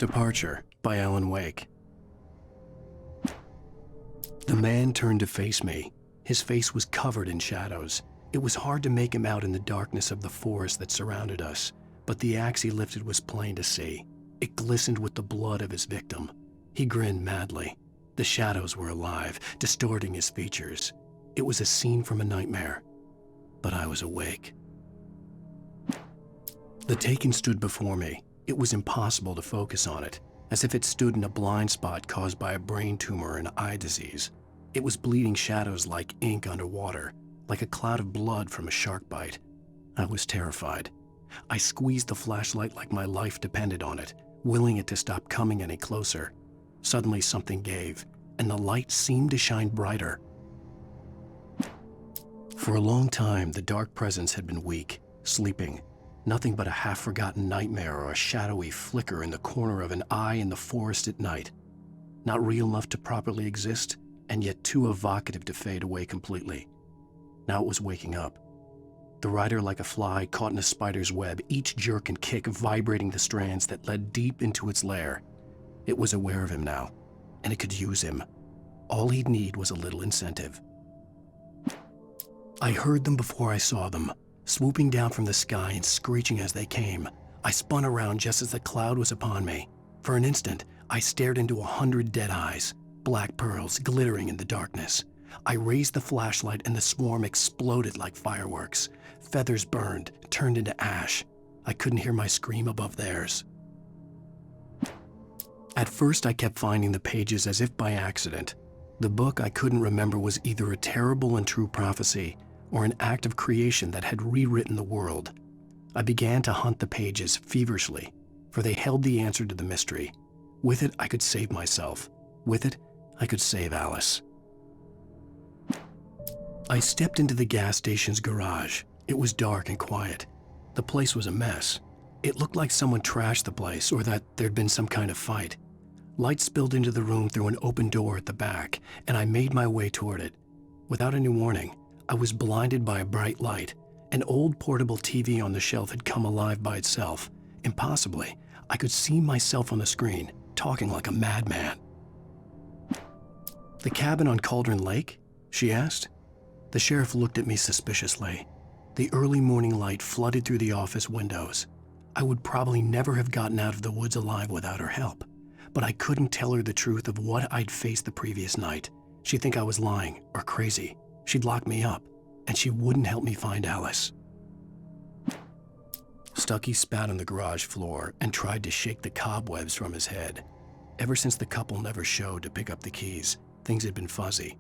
Departure by Alan Wake. The man turned to face me. His face was covered in shadows. It was hard to make him out in the darkness of the forest that surrounded us, but the axe he lifted was plain to see. It glistened with the blood of his victim. He grinned madly. The shadows were alive, distorting his features. It was a scene from a nightmare, but I was awake. The Taken stood before me. It was impossible to focus on it, as if it stood in a blind spot caused by a brain tumor and eye disease. It was bleeding shadows like ink underwater, like a cloud of blood from a shark bite. I was terrified. I squeezed the flashlight like my life depended on it, willing it to stop coming any closer. Suddenly something gave, and the light seemed to shine brighter. For a long time, the dark presence had been weak, sleeping. Nothing but a half-forgotten nightmare or a shadowy flicker in the corner of an eye in the forest at night. Not real enough to properly exist, and yet too evocative to fade away completely. Now it was waking up. The rider like a fly caught in a spider's web, each jerk and kick vibrating the strands that led deep into its lair. It was aware of him now, and it could use him. All he'd need was a little incentive. I heard them before I saw them, swooping down from the sky and screeching as they came. I spun around just as the cloud was upon me. For an instant, I stared into 100 dead eyes, black pearls glittering in the darkness. I raised the flashlight and the swarm exploded like fireworks. Feathers burned, turned into ash. I couldn't hear my scream above theirs. At first, I kept finding the pages as if by accident. The book I couldn't remember was either a terrible and true prophecy or an act of creation that had rewritten the world. I began to hunt the pages feverishly, for they held the answer to the mystery. With it, I could save myself. With it, I could save Alice. I stepped into the gas station's garage. It was dark and quiet. The place was a mess. It looked like someone trashed the place or that there'd been some kind of fight. Light spilled into the room through an open door at the back, and I made my way toward it. Without any warning, I was blinded by a bright light. An old portable TV on the shelf had come alive by itself. Impossibly, I could see myself on the screen, talking like a madman. "The cabin on Cauldron Lake?" she asked. The sheriff looked at me suspiciously. The early morning light flooded through the office windows. I would probably never have gotten out of the woods alive without her help, but I couldn't tell her the truth of what I'd faced the previous night. She'd think I was lying or crazy. She'd lock me up, and she wouldn't help me find Alice. Stucky spat on the garage floor and tried to shake the cobwebs from his head. Ever since the couple never showed to pick up the keys, things had been fuzzy.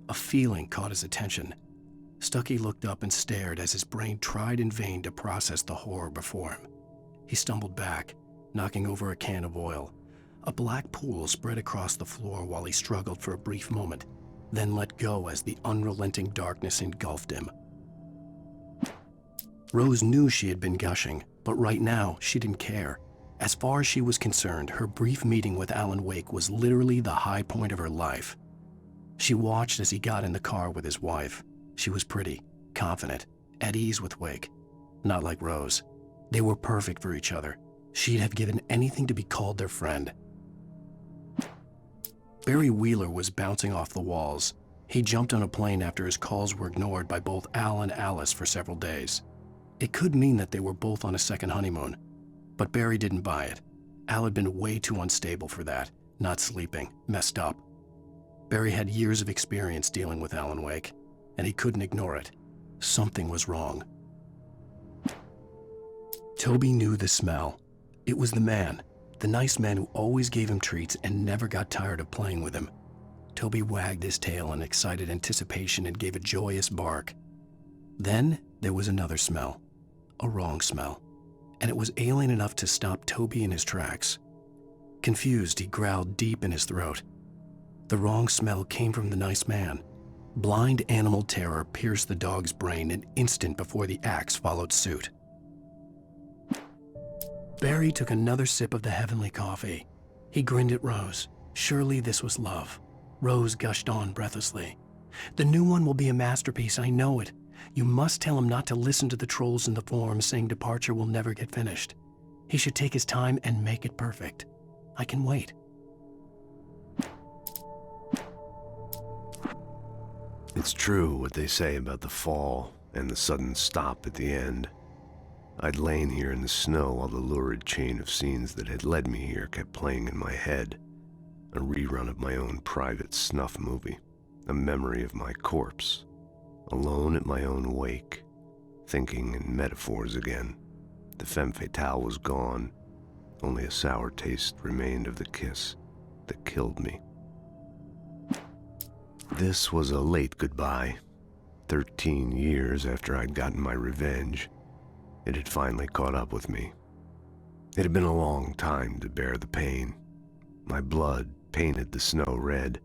A feeling caught his attention. Stucky looked up and stared as his brain tried in vain to process the horror before him. He stumbled back, knocking over a can of oil. A black pool spread across the floor while he struggled for a brief moment, then let go as the unrelenting darkness engulfed him. Rose knew she had been gushing, but right now she didn't care. As far as she was concerned, her brief meeting with Alan Wake was literally the high point of her life. She watched as he got in the car with his wife. She was pretty, confident, at ease with Wake. Not like Rose. They were perfect for each other. She'd have given anything to be called their friend. Barry Wheeler was bouncing off the walls. He jumped on a plane after his calls were ignored by both Al and Alice for several days. It could mean that they were both on a second honeymoon, but Barry didn't buy it. Al had been way too unstable for that, not sleeping, messed up. Barry had years of experience dealing with Alan Wake, and he couldn't ignore it. Something was wrong. Toby knew the smell. It was the man, the nice man who always gave him treats and never got tired of playing with him. Toby wagged his tail in excited anticipation and gave a joyous bark. Then there was another smell, a wrong smell, and it was alien enough to stop Toby in his tracks. Confused, he growled deep in his throat. The wrong smell came from the nice man. Blind animal terror pierced the dog's brain an instant before the axe followed suit. Barry took another sip of the heavenly coffee. He grinned at Rose. Surely this was love. Rose gushed on breathlessly. "The new one will be a masterpiece, I know it. You must tell him not to listen to the trolls in the forums saying Departure will never get finished." He should take his time and make it perfect. I can wait. It's true what they say about the fall and the sudden stop at the end. I'd lain here in the snow while the lurid chain of scenes that had led me here kept playing in my head. A rerun of my own private snuff movie, a memory of my corpse, alone at my own wake, thinking in metaphors again. The femme fatale was gone. Only a sour taste remained of the kiss that killed me. This was a late goodbye. 13 years after I'd gotten my revenge, it had finally caught up with me. It had been a long time to bear the pain. My blood painted the snow red.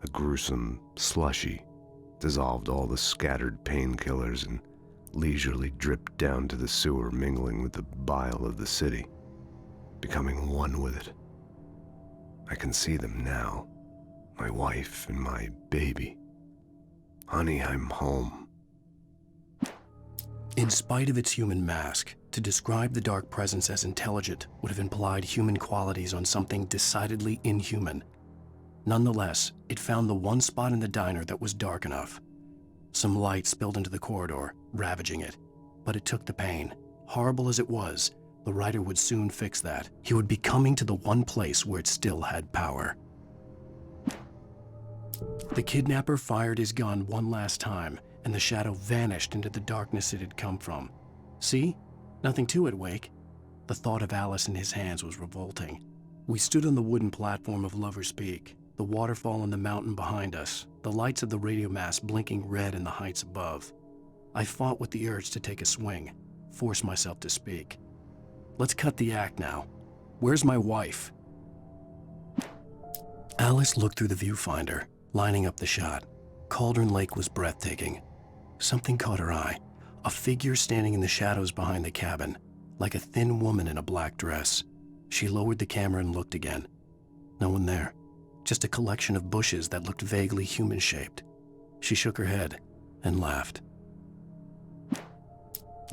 A gruesome slushy dissolved all the scattered painkillers and leisurely dripped down to the sewer, mingling with the bile of the city, becoming one with it. I can see them now, my wife and my baby. Honey, I'm home. In spite of its human mask, to describe the dark presence as intelligent would have implied human qualities on something decidedly inhuman. Nonetheless, it found the one spot in the diner that was dark enough. Some light spilled into the corridor, ravaging it. But it took the pain. Horrible as it was, the writer would soon fix that. He would be coming to the one place where it still had power. The kidnapper fired his gun one last time, and the shadow vanished into the darkness it had come from. See? Nothing to it, Wake. The thought of Alice in his hands was revolting. We stood on the wooden platform of Lover's Peak, the waterfall on the mountain behind us, the lights of the radio mast blinking red in the heights above. I fought with the urge to take a swing, force myself to speak. Let's cut the act now. Where's my wife? Alice looked through the viewfinder, lining up the shot. Cauldron Lake was breathtaking. Something caught her eye, a figure standing in the shadows behind the cabin, like a thin woman in a black dress. She lowered the camera and looked again. No one there, just a collection of bushes that looked vaguely human-shaped. She shook her head and laughed.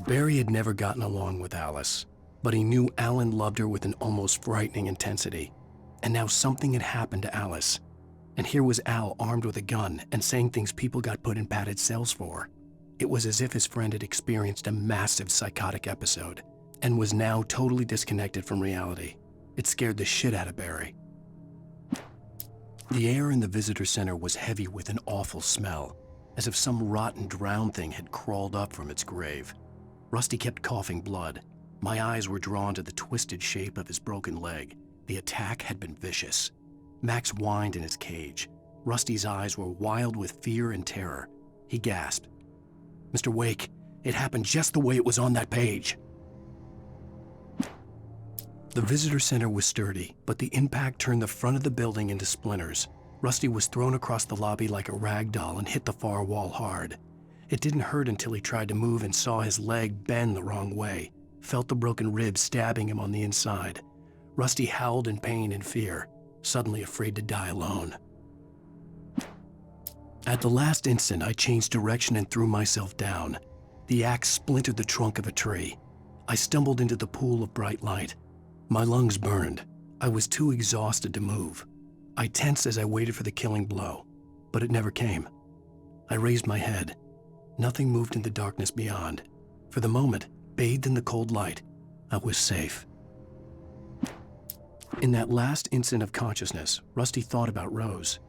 Barry had never gotten along with Alice, but he knew Alan loved her with an almost frightening intensity. And now something had happened to Alice. And here was Al armed with a gun and saying things people got put in padded cells for. It was as if his friend had experienced a massive psychotic episode and was now totally disconnected from reality. It scared the shit out of Barry. The air in the visitor center was heavy with an awful smell, as if some rotten drowned thing had crawled up from its grave. Rusty kept coughing blood. My eyes were drawn to the twisted shape of his broken leg. The attack had been vicious. Max whined in his cage. Rusty's eyes were wild with fear and terror. He gasped. "Mr. Wake, it happened just the way it was on that page." The visitor center was sturdy, but the impact turned the front of the building into splinters. Rusty was thrown across the lobby like a rag doll and hit the far wall hard. It didn't hurt until he tried to move and saw his leg bend the wrong way, felt the broken rib stabbing him on the inside. Rusty howled in pain and fear, suddenly afraid to die alone. At the last instant, I changed direction and threw myself down. The axe splintered the trunk of a tree. I stumbled into the pool of bright light. My lungs burned. I was too exhausted to move. I tensed as I waited for the killing blow, but it never came. I raised my head. Nothing moved in the darkness beyond. For the moment, bathed in the cold light, I was safe. In that last instant of consciousness, Rusty thought about Rose.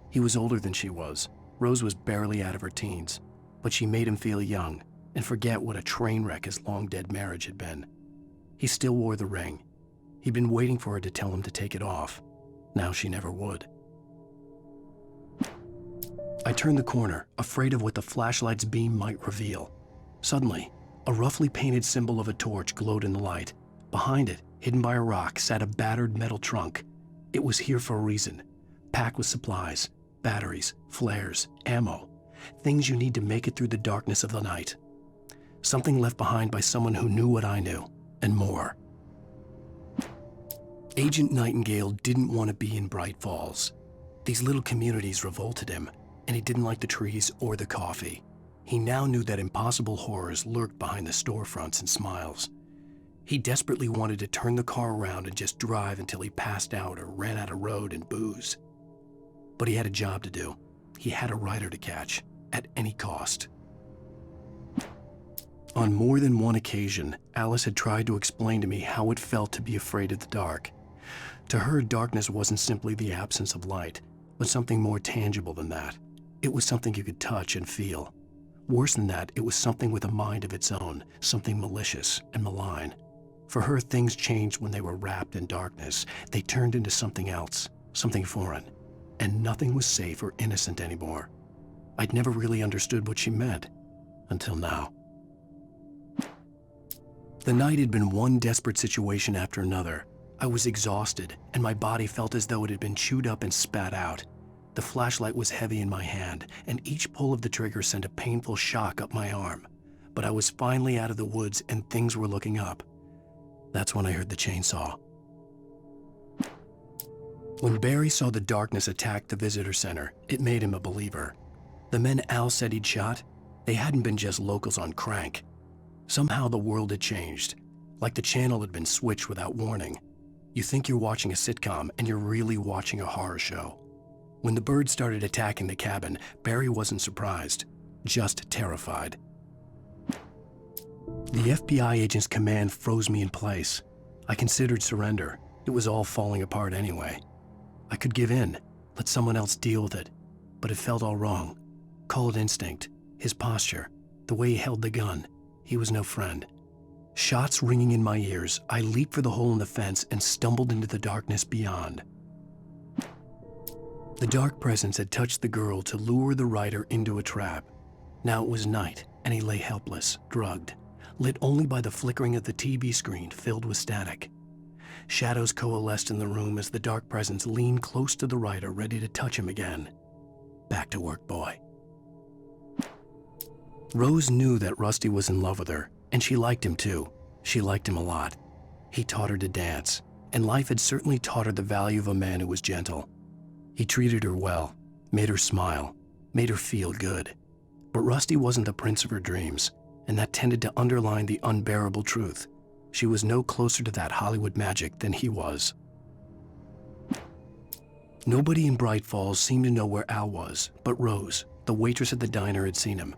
He was older than she was. Rose was barely out of her teens, but she made him feel young and forget what a train wreck his long-dead marriage had been. He still wore the ring. He'd been waiting for her to tell him to take it off. Now she never would. I turned the corner, afraid of what the flashlight's beam might reveal. Suddenly, a roughly painted symbol of a torch glowed in the light. Behind it, hidden by a rock, sat a battered metal trunk. It was here for a reason, packed with supplies, batteries, flares, ammo, things you need to make it through the darkness of the night. Something left behind by someone who knew what I knew, and more. Agent Nightingale didn't want to be in Bright Falls. These little communities revolted him, and he didn't like the trees or the coffee. He now knew that impossible horrors lurked behind the storefronts and smiles. He desperately wanted to turn the car around and just drive until he passed out or ran out of road and booze. But he had a job to do. He had a rider to catch, at any cost. On more than one occasion, Alice had tried to explain to me how it felt to be afraid of the dark. To her, darkness wasn't simply the absence of light, but something more tangible than that. It was something you could touch and feel. Worse than that, it was something with a mind of its own, something malicious and malign. For her, things changed when they were wrapped in darkness. They turned into something else, something foreign, and nothing was safe or innocent anymore. I'd never really understood what she meant, until now. The night had been one desperate situation after another. I was exhausted, and my body felt as though it had been chewed up and spat out. The flashlight was heavy in my hand, and each pull of the trigger sent a painful shock up my arm. But I was finally out of the woods, and things were looking up. That's when I heard the chainsaw. When Barry saw the darkness attack the visitor center, it made him a believer. The men Al said he'd shot, they hadn't been just locals on crank. Somehow the world had changed, like the channel had been switched without warning. You think you're watching a sitcom, and you're really watching a horror show. When the birds started attacking the cabin, Barry wasn't surprised, just terrified. The FBI agent's command froze me in place. I considered surrender. It was all falling apart anyway. I could give in, let someone else deal with it, but it felt all wrong. Call it instinct, his posture, the way he held the gun. He was no friend. Shots ringing in my ears, I leaped for the hole in the fence and stumbled into the darkness beyond. The dark presence had touched the girl to lure the rider into a trap. Now it was night, and he lay helpless, drugged, lit only by the flickering of the TV screen filled with static. Shadows coalesced in the room as the dark presence leaned close to the rider, ready to touch him again. Back to work, boy. Rose knew that Rusty was in love with her, and she liked him too. She liked him a lot. He taught her to dance, and life had certainly taught her the value of a man who was gentle. He treated her well, made her smile, made her feel good. But Rusty wasn't the prince of her dreams, and that tended to underline the unbearable truth. She was no closer to that Hollywood magic than he was. Nobody in Bright Falls seemed to know where Al was, but Rose, the waitress at the diner, had seen him.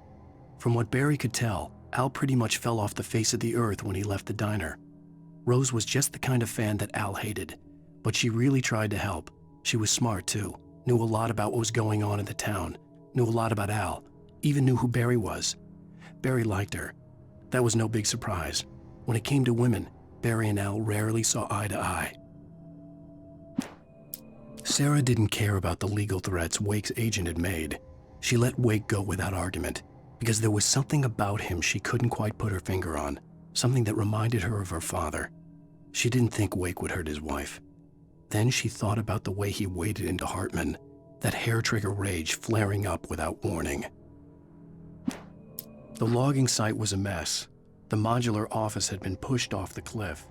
From what Barry could tell, Al pretty much fell off the face of the earth when he left the diner. Rose was just the kind of fan that Al hated, but she really tried to help. She was smart too, knew a lot about what was going on in the town, knew a lot about Al, even knew who Barry was. Barry liked her. That was no big surprise. When it came to women, Barry and Al rarely saw eye to eye. Sarah didn't care about the legal threats Wake's agent had made. She let Wake go without argument, because there was something about him she couldn't quite put her finger on, something that reminded her of her father. She didn't think Wake would hurt his wife. Then she thought about the way he waded into Hartman, that hair-trigger rage flaring up without warning. The logging site was a mess. The modular office had been pushed off the cliff.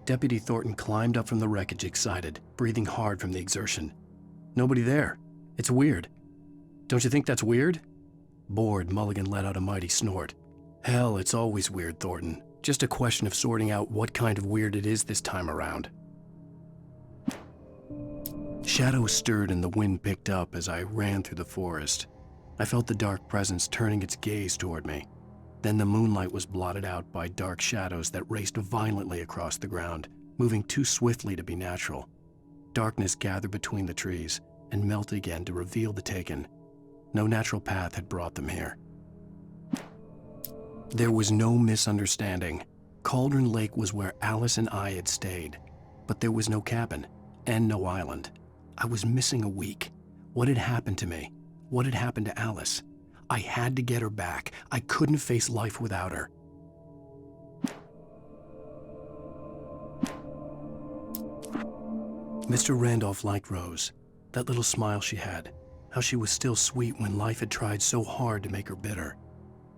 Deputy Thornton climbed up from the wreckage excited, breathing hard from the exertion. Nobody there. It's weird. Don't you think that's weird? Bored, Mulligan let out a mighty snort. Hell, it's always weird, Thornton. Just a question of sorting out what kind of weird it is this time around. Shadows stirred and the wind picked up as I ran through the forest. I felt the dark presence turning its gaze toward me. Then the moonlight was blotted out by dark shadows that raced violently across the ground, moving too swiftly to be natural. Darkness gathered between the trees and melted again to reveal the taken. No natural path had brought them here. There was no misunderstanding. Cauldron Lake was where Alice and I had stayed, but there was no cabin and no island. I was missing a week. What had happened to me? What had happened to Alice? I had to get her back. I couldn't face life without her. Mr. Randolph liked Rose. That little smile she had. How she was still sweet when life had tried so hard to make her bitter.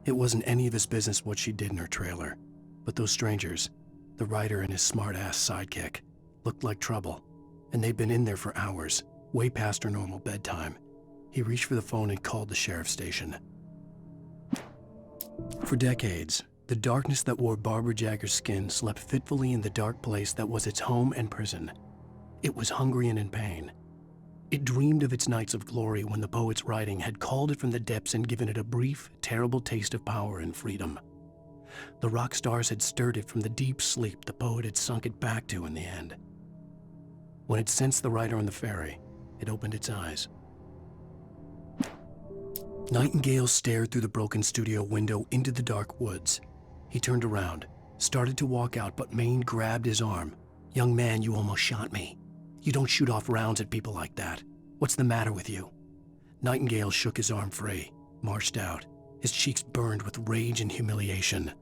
It wasn't any of his business what she did in her trailer. But those strangers, the writer and his smart-ass sidekick, looked like trouble. And they'd been in there for hours, way past her normal bedtime. He reached for the phone and called the sheriff's station. For decades, The darkness that wore Barbara Jagger's skin slept fitfully in the dark place that was its home and prison. It was hungry and in pain. It dreamed of its nights of glory when the poet's writing had called it from the depths and given it a brief, terrible taste of power and freedom. The rock stars had stirred it from the deep sleep the poet had sunk it back to in the end. When it sensed the writer on the ferry, it opened its eyes. Nightingale stared through the broken studio window into the dark woods. He turned around, started to walk out, but Maine grabbed his arm. "Young man, you almost shot me. You don't shoot off rounds at people like that. What's the matter with you?" Nightingale shook his arm free, marched out. His cheeks burned with rage and humiliation.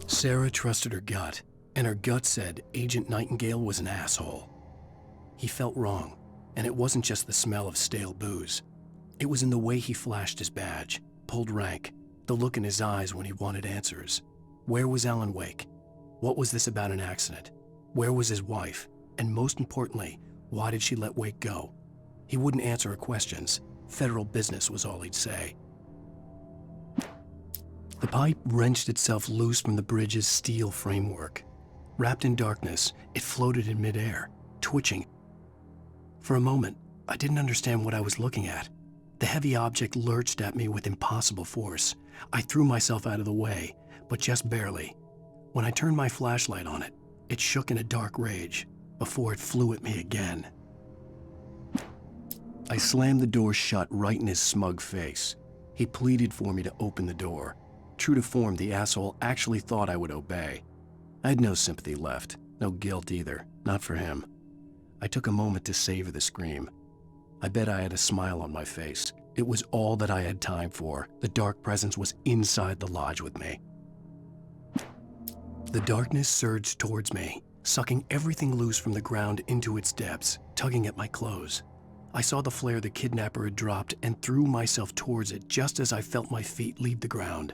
Sarah trusted her gut, and her gut said Agent Nightingale was an asshole. He felt wrong, and it wasn't just the smell of stale booze. It was in the way he flashed his badge, pulled rank, the look in his eyes when he wanted answers. Where was Alan Wake? What was this about an accident? Where was his wife? And most importantly, why did she let Wake go? He wouldn't answer her questions. Federal business was all he'd say. The pipe wrenched itself loose from the bridge's steel framework. Wrapped in darkness, it floated in midair, twitching. For a moment, I didn't understand what I was looking at. The heavy object lurched at me with impossible force. I threw myself out of the way, but just barely. When I turned my flashlight on it, it shook in a dark rage before it flew at me again. I slammed the door shut right in his smug face. He pleaded for me to open the door. True to form, the asshole actually thought I would obey. I had no sympathy left, no guilt either, not for him. I took a moment to savor the scream. I bet I had a smile on my face. It was all that I had time for. The dark presence was inside the lodge with me. The darkness surged towards me, sucking everything loose from the ground into its depths, tugging at my clothes. I saw the flare the kidnapper had dropped and threw myself towards it just as I felt my feet leave the ground.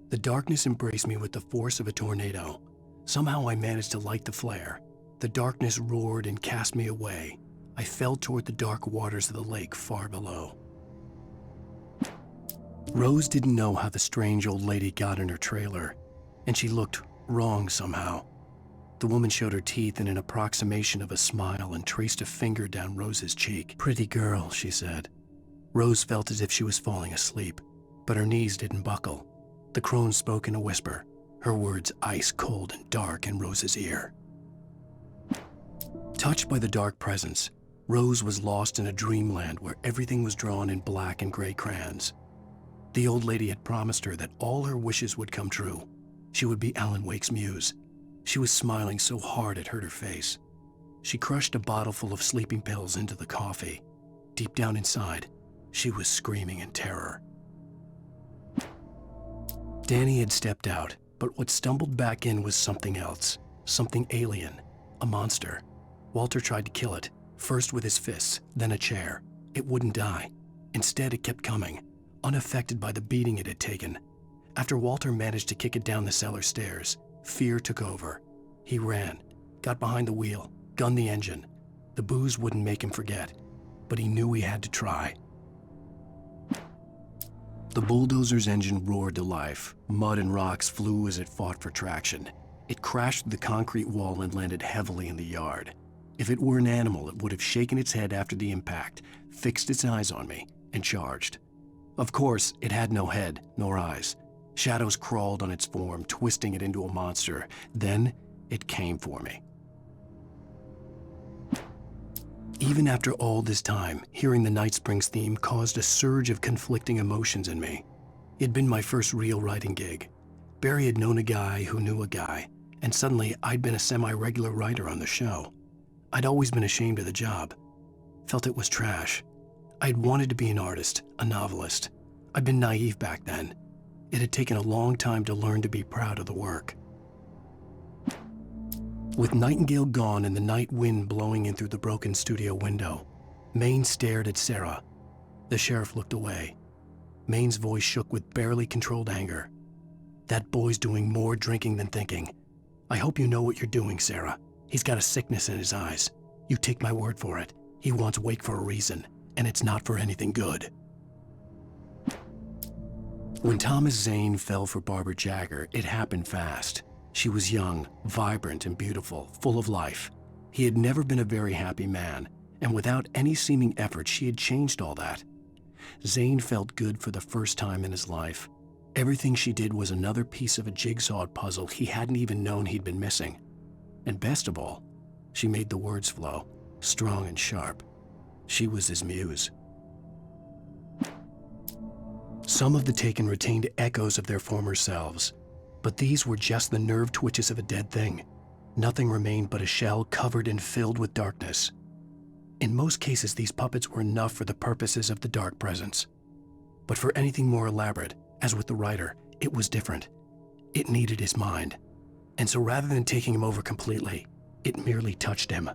The darkness embraced me with the force of a tornado. Somehow I managed to light the flare. The darkness roared and cast me away. I fell toward the dark waters of the lake far below. Rose didn't know how the strange old lady got in her trailer, and she looked wrong somehow. The woman showed her teeth in an approximation of a smile and traced a finger down Rose's cheek. "Pretty girl," she said. Rose felt as if she was falling asleep, but her knees didn't buckle. The crone spoke in a whisper, her words ice cold and dark in Rose's ear. Touched by the dark presence, Rose was lost in a dreamland where everything was drawn in black and gray crayons. The old lady had promised her that all her wishes would come true. She would be Alan Wake's muse. She was smiling so hard it hurt her face. She crushed a bottle full of sleeping pills into the coffee. Deep down inside, she was screaming in terror. Danny had stepped out, but what stumbled back in was something else, something alien, a monster. Walter tried to kill it, first with his fists, then a chair. It wouldn't die. Instead, it kept coming, unaffected by the beating it had taken. After Walter managed to kick it down the cellar stairs, fear took over. He ran, got behind the wheel, gunned the engine. The booze wouldn't make him forget, but he knew he had to try. The bulldozer's engine roared to life. Mud and rocks flew as it fought for traction. It crashed through the concrete wall and landed heavily in the yard. If it were an animal, it would have shaken its head after the impact, fixed its eyes on me, and charged. Of course, it had no head, nor eyes. Shadows crawled on its form, twisting it into a monster. Then, it came for me. Even after all this time, hearing the Night Springs theme caused a surge of conflicting emotions in me. It'd been my first real writing gig. Barry had known a guy who knew a guy, and suddenly I'd been a semi-regular writer on the show. I'd always been ashamed of the job. Felt it was trash. I'd wanted to be an artist, a novelist. I'd been naive back then. It had taken a long time to learn to be proud of the work. With Nightingale gone and the night wind blowing in through the broken studio window, Maine stared at Sarah. The sheriff looked away. Maine's voice shook with barely controlled anger. "That boy's doing more drinking than thinking. I hope you know what you're doing, Sarah. He's got a sickness in his eyes. You take my word for it. He wants Wake for a reason, and it's not for anything good." When Thomas Zane fell for Barbara Jagger, it happened fast. She was young, vibrant, and beautiful, full of life. He had never been a very happy man, and without any seeming effort, she had changed all that. Zane felt good for the first time in his life. Everything she did was another piece of a jigsaw puzzle he hadn't even known he'd been missing. And best of all, she made the words flow, strong and sharp. She was his muse. Some of the taken retained echoes of their former selves, but these were just the nerve twitches of a dead thing. Nothing remained but a shell covered and filled with darkness. In most cases, these puppets were enough for the purposes of the dark presence. But for anything more elaborate, as with the writer, it was different. It needed his mind. And so rather than taking him over completely, it merely touched him.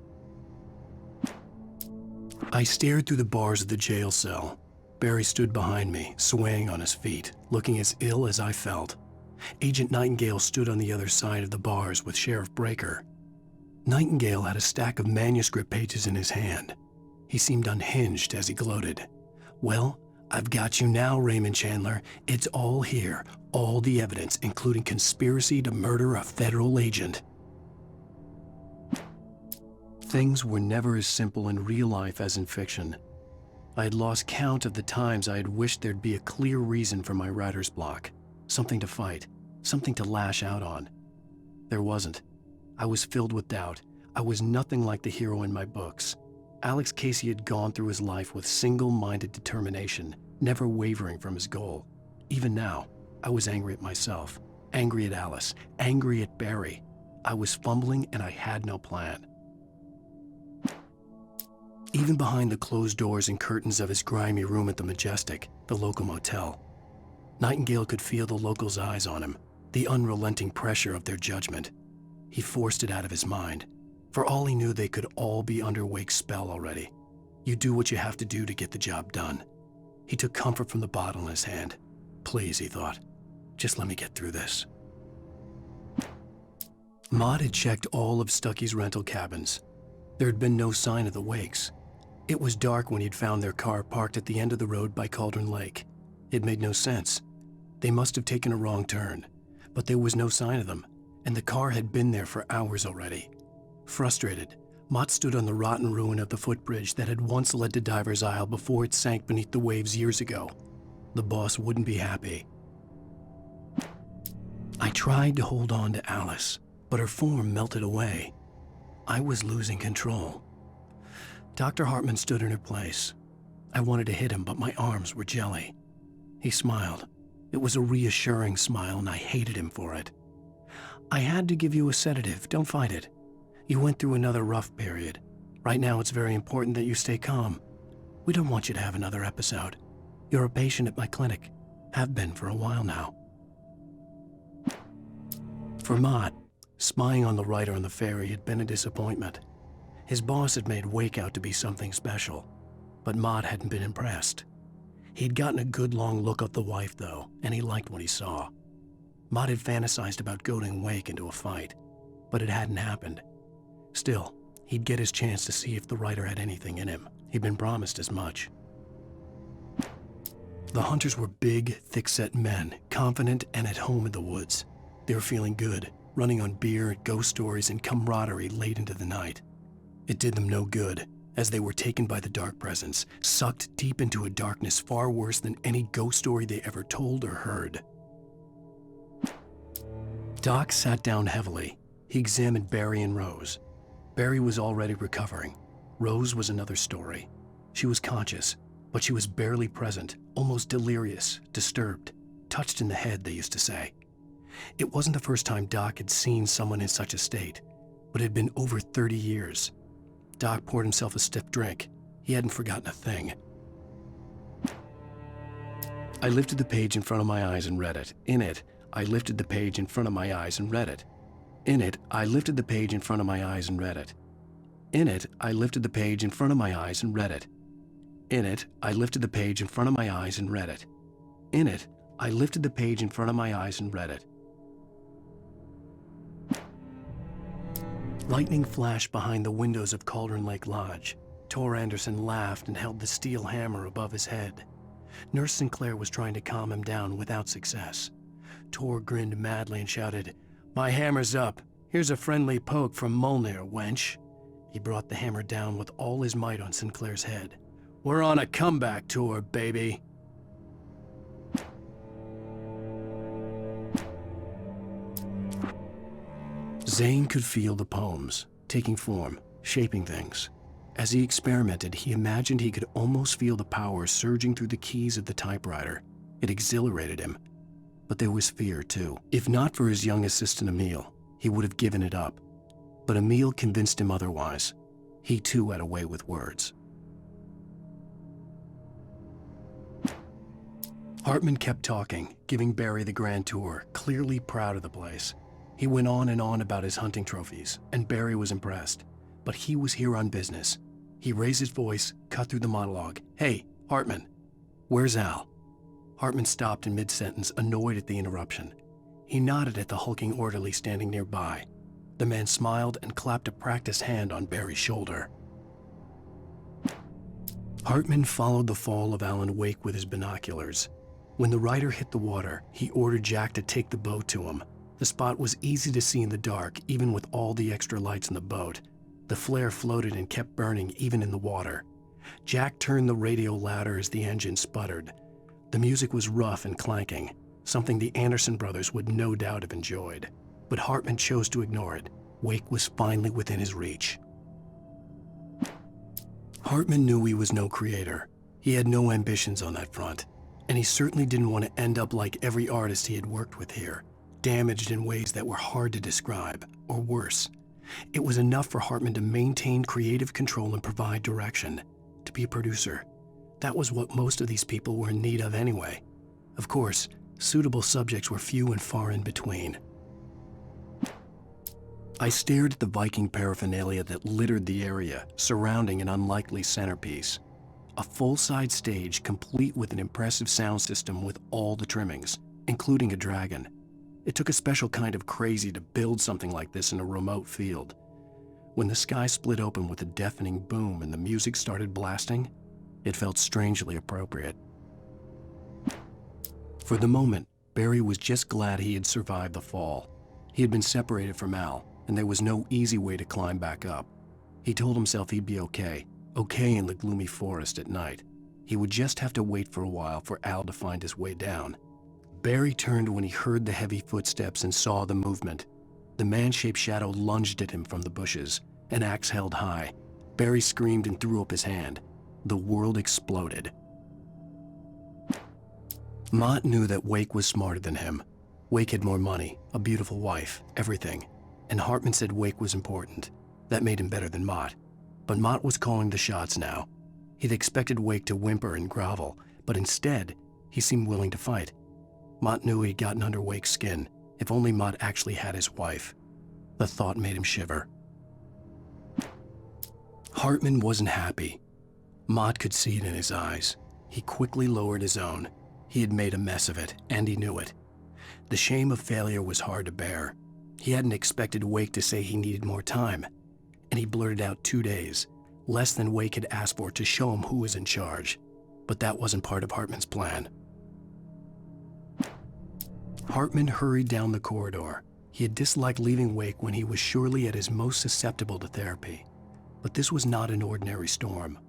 I stared through the bars of the jail cell. Barry stood behind me, swaying on his feet, looking as ill as I felt. Agent Nightingale stood on the other side of the bars with Sheriff Breaker. Nightingale had a stack of manuscript pages in his hand. He seemed unhinged as he gloated. "Well, I've got you now, Raymond Chandler. It's all here, all the evidence, including conspiracy to murder a federal agent." Things were never as simple in real life as in fiction. I had lost count of the times I had wished there'd be a clear reason for my writer's block, something to fight, something to lash out on. There wasn't. I was filled with doubt. I was nothing like the hero in my books. Alex Casey had gone through his life with single-minded determination, never wavering from his goal. Even now, I was angry at myself, angry at Alice, angry at Barry. I was fumbling and I had no plan. Even behind the closed doors and curtains of his grimy room at the Majestic, the local motel, Nightingale could feel the locals' eyes on him, the unrelenting pressure of their judgment. He forced it out of his mind. For all he knew, they could all be under Wake's spell already. You do what you have to do to get the job done. He took comfort from the bottle in his hand. Please, he thought, just let me get through this. Maud had checked all of Stucky's rental cabins. There had been no sign of the Wakes. It was dark when he'd found their car parked at the end of the road by Cauldron Lake. It made no sense. They must have taken a wrong turn, but there was no sign of them, and the car had been there for hours already. Frustrated, Mott stood on the rotten ruin of the footbridge that had once led to Diver's Isle before it sank beneath the waves years ago. The boss wouldn't be happy. I tried to hold on to Alice, but her form melted away. I was losing control. Dr. Hartman stood in her place. I wanted to hit him, but my arms were jelly. He smiled. It was a reassuring smile, and I hated him for it. "I had to give you a sedative. Don't fight it. You went through another rough period. Right now, it's very important that you stay calm. We don't want you to have another episode. You're a patient at my clinic. Have been for a while now." For Mott, spying on the writer on the ferry had been a disappointment. His boss had made Wake out to be something special, but Mott hadn't been impressed. He'd gotten a good long look at the wife, though, and he liked what he saw. Mott had fantasized about goading Wake into a fight, but it hadn't happened. Still, he'd get his chance to see if the writer had anything in him. He'd been promised as much. The hunters were big, thick-set men, confident and at home in the woods. They were feeling good, running on beer, ghost stories, and camaraderie late into the night. It did them no good, as they were taken by the dark presence, sucked deep into a darkness far worse than any ghost story they ever told or heard. Doc sat down heavily. He examined Barry and Rose. Barry was already recovering. Rose was another story. She was conscious, but she was barely present, almost delirious, disturbed, touched in the head, they used to say. It wasn't the first time Doc had seen someone in such a state, but it had been over 30 years. Doc poured himself a stiff drink. He hadn't forgotten a thing. I lifted the page in front of my eyes and read it. In it, I lifted the page in front of my eyes and read it. In it, I lifted the page in front of my eyes and read it. In it, I lifted the page in front of my eyes and read it. In it, I lifted the page in front of my eyes and read it. In it, I lifted the page in front of my eyes and read it. Lightning flashed behind the windows of Cauldron Lake Lodge. Tor Anderson laughed and held the steel hammer above his head. Nurse Sinclair was trying to calm him down without success. Tor grinned madly and shouted, "My hammer's up. Here's a friendly poke from Molnir, wench." He brought the hammer down with all his might on Sinclair's head. "We're on a comeback tour, baby." Zane could feel the poems, taking form, shaping things. As he experimented, he imagined he could almost feel the power surging through the keys of the typewriter. It exhilarated him. But there was fear, too. If not for his young assistant Emil, he would have given it up. But Emil convinced him otherwise. He, too, had a way with words. Hartman kept talking, giving Barry the grand tour, clearly proud of the place. He went on and on about his hunting trophies, and Barry was impressed. But he was here on business. He raised his voice, cut through the monologue. "Hey, Hartman, where's Al?" Hartman stopped in mid-sentence, annoyed at the interruption. He nodded at the hulking orderly standing nearby. The man smiled and clapped a practiced hand on Barry's shoulder. Hartman followed the fall of Alan Wake with his binoculars. When the rider hit the water, he ordered Jack to take the boat to him. The spot was easy to see in the dark, even with all the extra lights in the boat. The flare floated and kept burning even in the water. Jack turned the radio louder as the engine sputtered. The music was rough and clanking, something the Anderson brothers would no doubt have enjoyed. But Hartman chose to ignore it. Wake was finally within his reach. Hartman knew he was no creator. He had no ambitions on that front. And he certainly didn't want to end up like every artist he had worked with here, damaged in ways that were hard to describe, or worse. It was enough for Hartman to maintain creative control and provide direction, to be a producer. That was what most of these people were in need of anyway. Of course, suitable subjects were few and far in between. I stared at the Viking paraphernalia that littered the area, surrounding an unlikely centerpiece. A full-size stage complete with an impressive sound system with all the trimmings, including a dragon. It took a special kind of crazy to build something like this in a remote field. When the sky split open with a deafening boom and the music started blasting, it felt strangely appropriate. For the moment, Barry was just glad he had survived the fall. He had been separated from Al, and there was no easy way to climb back up. He told himself he'd be okay in the gloomy forest at night. He would just have to wait for a while for Al to find his way down. Barry turned when he heard the heavy footsteps and saw the movement. The man-shaped shadow lunged at him from the bushes, an axe held high. Barry screamed and threw up his hand. The world exploded. Mott knew that Wake was smarter than him. Wake had more money, a beautiful wife, everything. And Hartman said Wake was important. That made him better than Mott. But Mott was calling the shots now. He'd expected Wake to whimper and grovel, but instead, he seemed willing to fight. Mott knew he'd gotten under Wake's skin. If only Mott actually had his wife. The thought made him shiver. Hartman wasn't happy. Mott could see it in his eyes. He quickly lowered his own. He had made a mess of it, and he knew it. The shame of failure was hard to bear. He hadn't expected Wake to say he needed more time. And he blurted out 2 days, less than Wake had asked for to show him who was in charge. But that wasn't part of Hartman's plan. Hartman hurried down the corridor. He had disliked leaving Wake when he was surely at his most susceptible to therapy. But this was not an ordinary storm.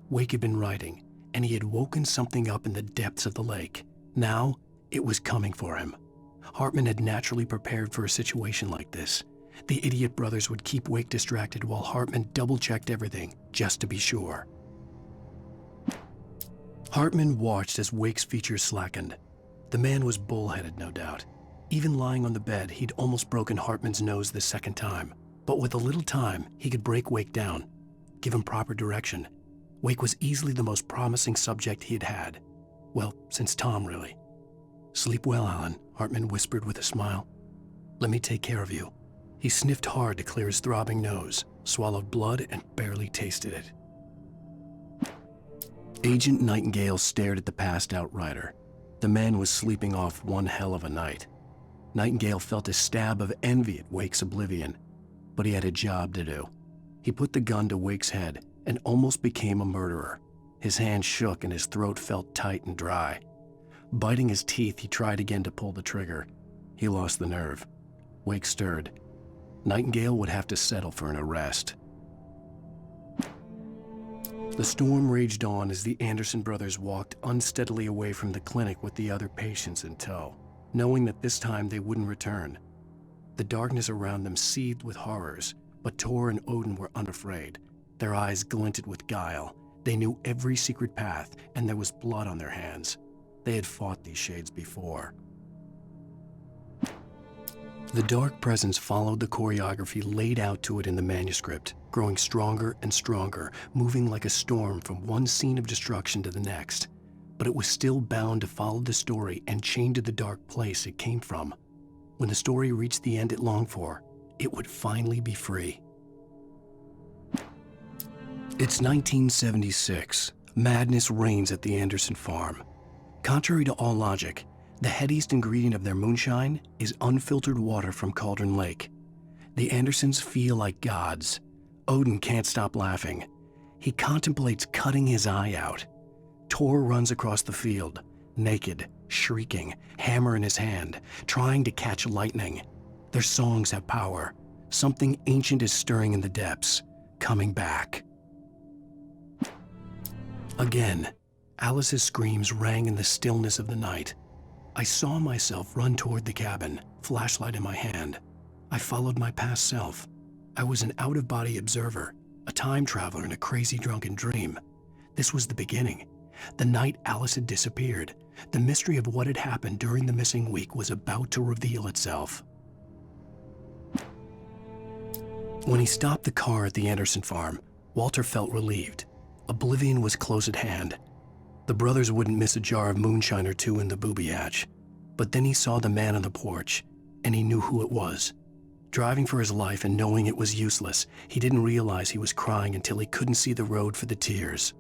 Wake had been writing, and he had woken something up in the depths of the lake. Now, it was coming for him. Hartman had naturally prepared for a situation like this. The idiot brothers would keep Wake distracted while Hartman double-checked everything, just to be sure. Hartman watched as Wake's features slackened. The man was bullheaded, no doubt. Even lying on the bed, he'd almost broken Hartman's nose the second time. But with a little time, he could break Wake down, give him proper direction. Wake was easily the most promising subject he had had. Well, since Tom, really. "Sleep well, Alan," Hartman whispered with a smile. "Let me take care of you." He sniffed hard to clear his throbbing nose, swallowed blood, and barely tasted it. Agent Nightingale stared at the passed-out rider. The man was sleeping off one hell of a night. Nightingale felt a stab of envy at Wake's oblivion, but he had a job to do. He put the gun to Wake's head and almost became a murderer. His hand shook and his throat felt tight and dry. Biting his teeth, he tried again to pull the trigger. He lost the nerve. Wake stirred. Nightingale would have to settle for an arrest. The storm raged on as the Anderson brothers walked unsteadily away from the clinic with the other patients in tow, knowing that this time they wouldn't return. The darkness around them seethed with horrors, but Tor and Odin were unafraid. Their eyes glinted with guile. They knew every secret path, and there was blood on their hands. They had fought these shades before. The dark presence followed the choreography laid out to it in the manuscript, growing stronger and stronger, moving like a storm from one scene of destruction to the next. But it was still bound to follow the story and chained to the dark place it came from. When the story reached the end it longed for, it would finally be free. It's 1976. Madness reigns at the Anderson farm. Contrary to all logic, the headiest ingredient of their moonshine is unfiltered water from Cauldron Lake. The Andersons feel like gods. Odin can't stop laughing. He contemplates cutting his eye out. Tor runs across the field, naked, shrieking, hammer in his hand, trying to catch lightning. Their songs have power. Something ancient is stirring in the depths, coming back. Again, Alice's screams rang in the stillness of the night. I saw myself run toward the cabin, flashlight in my hand. I followed my past self. I was an out-of-body observer, a time traveler in a crazy drunken dream. This was the beginning. The night Alice had disappeared. The mystery of what had happened during the missing week was about to reveal itself. When he stopped the car at the Anderson farm, Walter felt relieved. Oblivion was close at hand. The brothers wouldn't miss a jar of moonshine or two in the booby hatch. But then he saw the man on the porch, and he knew who it was. Driving for his life and knowing it was useless, he didn't realize he was crying until he couldn't see the road for the tears.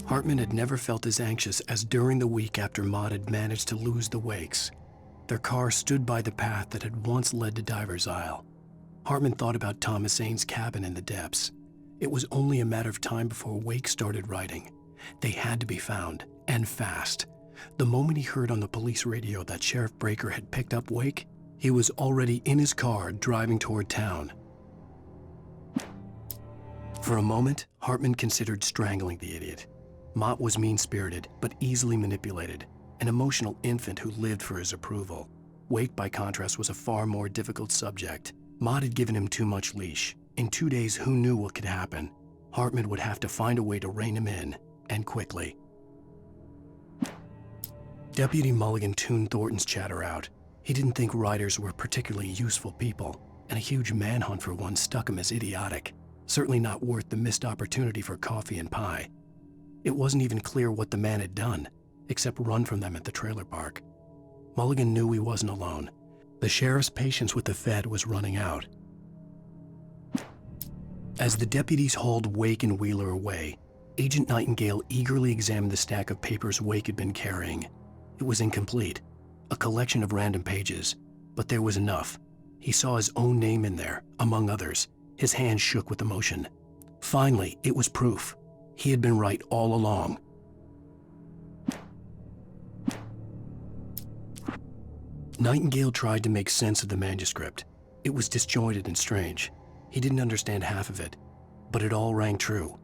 Hartman had never felt as anxious as during the week after Maud had managed to lose the Wakes. Their car stood by the path that had once led to Diver's Isle. Hartman thought about Thomas Zane's cabin in the depths. It was only a matter of time before Wake started writing. They had to be found, and fast. The moment he heard on the police radio that Sheriff Breaker had picked up Wake, he was already in his car driving toward town. For a moment, Hartman considered strangling the idiot. Mott was mean-spirited, but easily manipulated, an emotional infant who lived for his approval. Wake, by contrast, was a far more difficult subject. Mott had given him too much leash. In 2 days, who knew what could happen? Hartman would have to find a way to rein him in, and quickly. Deputy Mulligan tuned Thornton's chatter out. He didn't think writers were particularly useful people, and a huge manhunt for one struck him as idiotic. Certainly not worth the missed opportunity for coffee and pie. It wasn't even clear what the man had done, except run from them at the trailer park. Mulligan knew he wasn't alone. The sheriff's patience with the Fed was running out. As the deputies hauled Wake and Wheeler away, Agent Nightingale eagerly examined the stack of papers Wake had been carrying. It was incomplete, a collection of random pages, but there was enough. He saw his own name in there, among others. His hand shook with emotion. Finally, it was proof. He had been right all along. Nightingale tried to make sense of the manuscript. It was disjointed and strange. He didn't understand half of it, but it all rang true.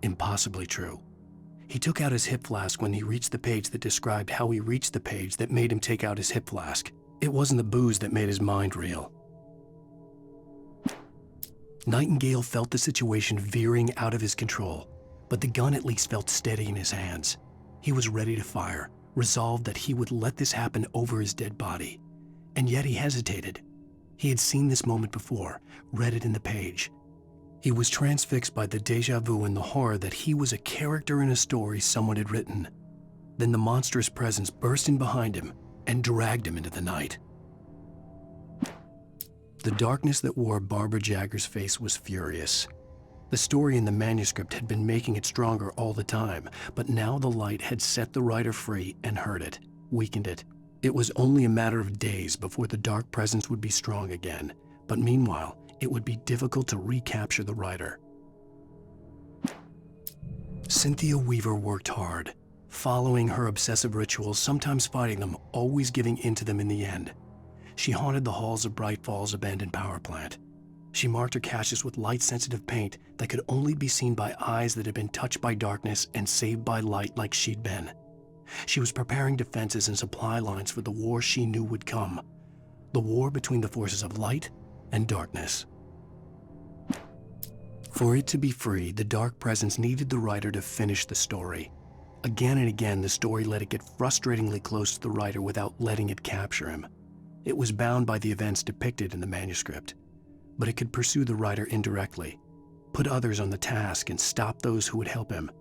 Impossibly true. He took out his hip flask when he reached the page that described how he reached the page that made him take out his hip flask. It wasn't the booze that made his mind reel. Nightingale felt the situation veering out of his control, but the gun at least felt steady in his hands. He was ready to fire, resolved that he would let this happen over his dead body. And yet he hesitated. He had seen this moment before, read it in the page. He was transfixed by the déjà vu and the horror that he was a character in a story someone had written. Then the monstrous presence burst in behind him and dragged him into the night. The darkness that wore Barbara Jagger's face was furious. The story in the manuscript had been making it stronger all the time, but now the light had set the writer free and hurt it, weakened it. It was only a matter of days before the dark presence would be strong again, but meanwhile, it would be difficult to recapture the writer. Cynthia Weaver worked hard, following her obsessive rituals, sometimes fighting them, always giving in to them in the end. She haunted the halls of Bright Falls' abandoned power plant. She marked her caches with light-sensitive paint that could only be seen by eyes that had been touched by darkness and saved by light like she'd been. She was preparing defenses and supply lines for the war she knew would come. The war between the forces of light and darkness. For it to be free, the Dark Presence needed the writer to finish the story. Again and again, the story let it get frustratingly close to the writer without letting it capture him. It was bound by the events depicted in the manuscript, but it could pursue the writer indirectly, put others on the task and stop those who would help him.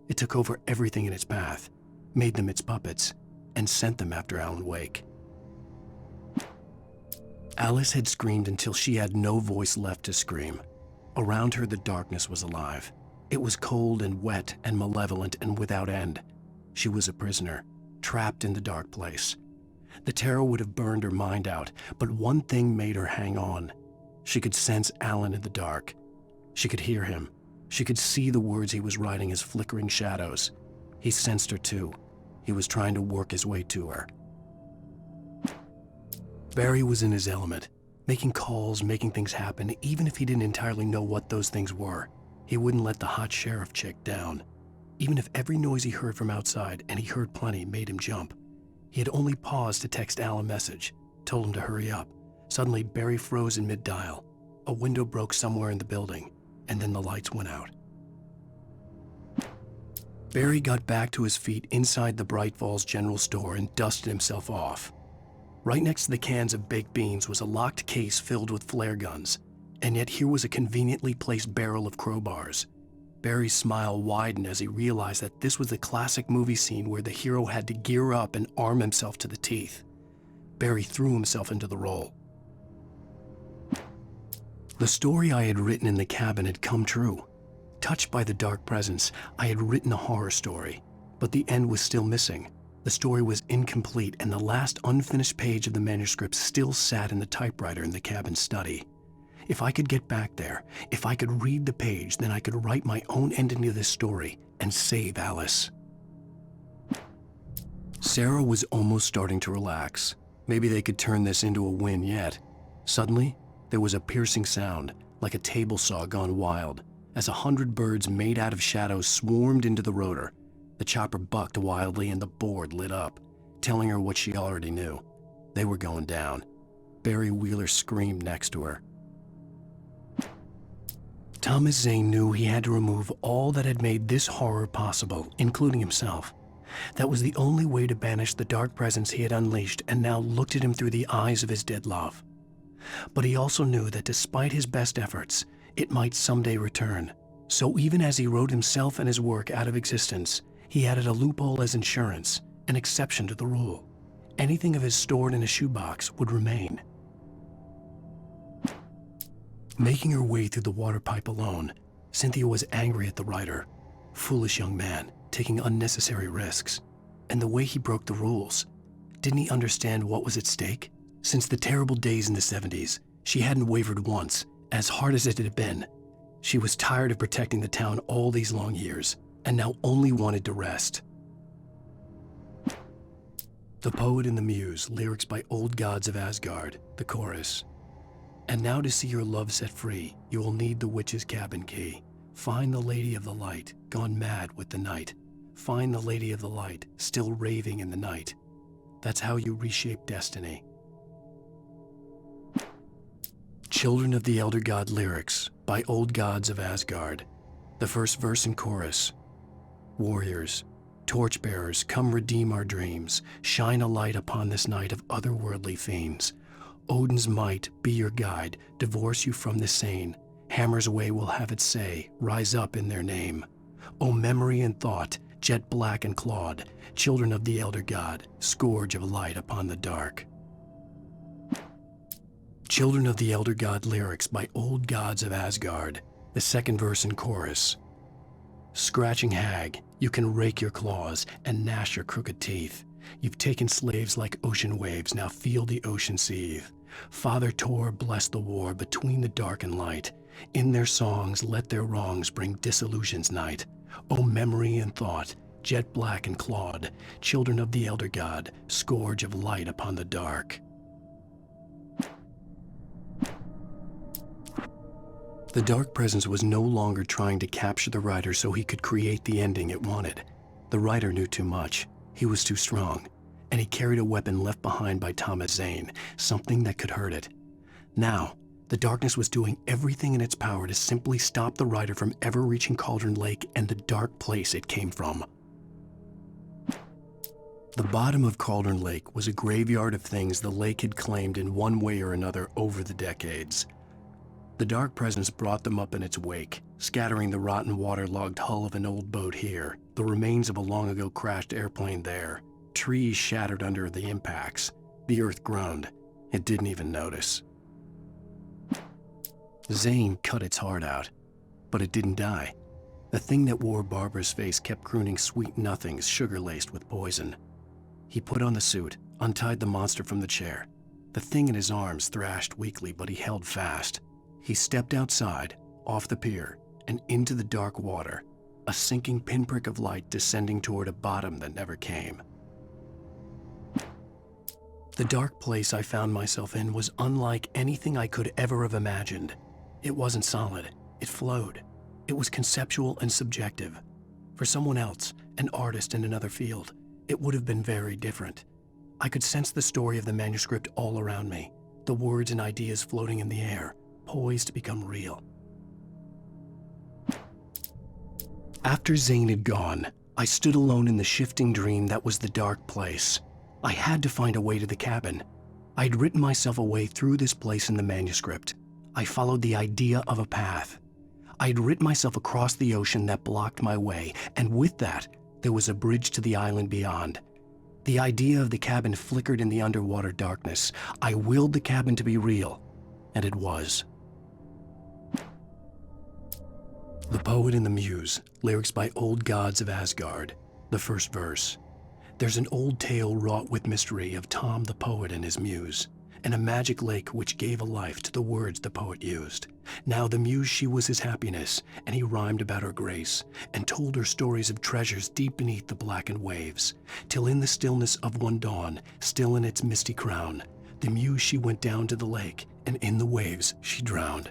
It took over everything in its path, made them its puppets, and sent them after Alan Wake. Alice had screamed until she had no voice left to scream. Around her, the darkness was alive. It was cold and wet and malevolent and without end. She was a prisoner, trapped in the dark place. The terror would have burned her mind out, but one thing made her hang on. She could sense Alan in the dark. She could hear him. She could see the words he was writing as flickering shadows. He sensed her too. He was trying to work his way to her. Barry was in his element, making calls, making things happen, even if he didn't entirely know what those things were. He wouldn't let the hot sheriff chick down. Even if every noise he heard from outside, and he heard plenty, made him jump. He had only paused to text Al a message, told him to hurry up. Suddenly, Barry froze in mid-dial. A window broke somewhere in the building, and then the lights went out. Barry got back to his feet inside the Bright Falls General Store and dusted himself off. Right next to the cans of baked beans was a locked case filled with flare guns, and yet here was a conveniently placed barrel of crowbars. Barry's smile widened as he realized that this was the classic movie scene where the hero had to gear up and arm himself to the teeth. Barry threw himself into the role. The story I had written in the cabin had come true. Touched by the Dark Presence, I had written a horror story, but the end was still missing. The story was incomplete, and the last unfinished page of the manuscript still sat in the typewriter in the cabin study. If I could get back there, if I could read the page, then I could write my own ending to this story and save Alice. Sarah was almost starting to relax. Maybe they could turn this into a win yet. Suddenly, there was a piercing sound, like a table saw gone wild, as 100 birds made out of shadows swarmed into the rotor. The chopper bucked wildly and the board lit up, telling her what she already knew. They were going down. Barry Wheeler screamed next to her. Thomas Zane knew he had to remove all that had made this horror possible, including himself. That was the only way to banish the dark presence he had unleashed and now looked at him through the eyes of his dead love. But he also knew that despite his best efforts, it might someday return. So even as he wrote himself and his work out of existence, he added a loophole as insurance, an exception to the rule. Anything of his stored in a shoebox would remain. Making her way through the water pipe alone, Cynthia was angry at the writer. Foolish young man, taking unnecessary risks. And the way he broke the rules. Didn't he understand what was at stake? Since the terrible days in the 70s, she hadn't wavered once, as hard as it had been. She was tired of protecting the town all these long years, and now only wanted to rest. The Poet and the Muse, lyrics by Old Gods of Asgard, the chorus. And now to see your love set free, you will need the witch's cabin key. Find the Lady of the Light, gone mad with the night. Find the Lady of the Light, still raving in the night. That's how you reshape destiny. Children of the Elder God lyrics by Old Gods of Asgard. The first verse and chorus. Warriors, torchbearers, come redeem our dreams. Shine a light upon this night of otherworldly fiends. Odin's might be your guide, divorce you from the sane. Hammer's way will have its say, rise up in their name. O memory and thought, jet black and clawed, children of the Elder God, scourge of light upon the dark. Children of the Elder God lyrics by Old Gods of Asgard, the second verse and chorus. Scratching hag, you can rake your claws and gnash your crooked teeth. You've taken slaves like ocean waves, now feel the ocean seethe. Father Tor bless the war between the dark and light. In their songs let their wrongs bring disillusion's night. O memory and thought, jet black and clawed, children of the elder god, scourge of light upon the dark. The dark presence was no longer trying to capture the writer so he could create the ending it wanted. The writer knew too much. He was too strong. And he carried a weapon left behind by Thomas Zane, something that could hurt it. Now, the darkness was doing everything in its power to simply stop the writer from ever reaching Cauldron Lake and the dark place it came from. The bottom of Cauldron Lake was a graveyard of things the lake had claimed in one way or another over the decades. The dark presence brought them up in its wake, scattering the rotten waterlogged hull of an old boat here, the remains of a long ago crashed airplane there, trees shattered under the impacts. The earth groaned. It didn't even notice. Zane cut its heart out, but it didn't die. The thing that wore Barbara's face kept crooning sweet nothings sugar-laced with poison. He put on the suit, untied the monster from the chair. The thing in his arms thrashed weakly, but he held fast. He stepped outside, off the pier, and into the dark water, a sinking pinprick of light descending toward a bottom that never came. The dark place I found myself in was unlike anything I could ever have imagined. It wasn't solid. It flowed. It was conceptual and subjective. For someone else, an artist in another field, it would have been very different. I could sense the story of the manuscript all around me, the words and ideas floating in the air, poised to become real. After Zane had gone, I stood alone in the shifting dream that was the dark place. I had to find a way to the cabin. I'd written myself a way through this place in the manuscript. I followed the idea of a path. I'd written myself across the ocean that blocked my way, and with that, there was a bridge to the island beyond. The idea of the cabin flickered in the underwater darkness. I willed the cabin to be real, and it was. The Poet and the Muse, lyrics by Old Gods of Asgard, the first verse. There's an old tale wrought with mystery of Tom the poet and his muse, and a magic lake which gave a life to the words the poet used. Now the muse she was his happiness, and he rhymed about her grace, and told her stories of treasures deep beneath the blackened waves, till in the stillness of one dawn, still in its misty crown, the muse she went down to the lake, and in the waves she drowned.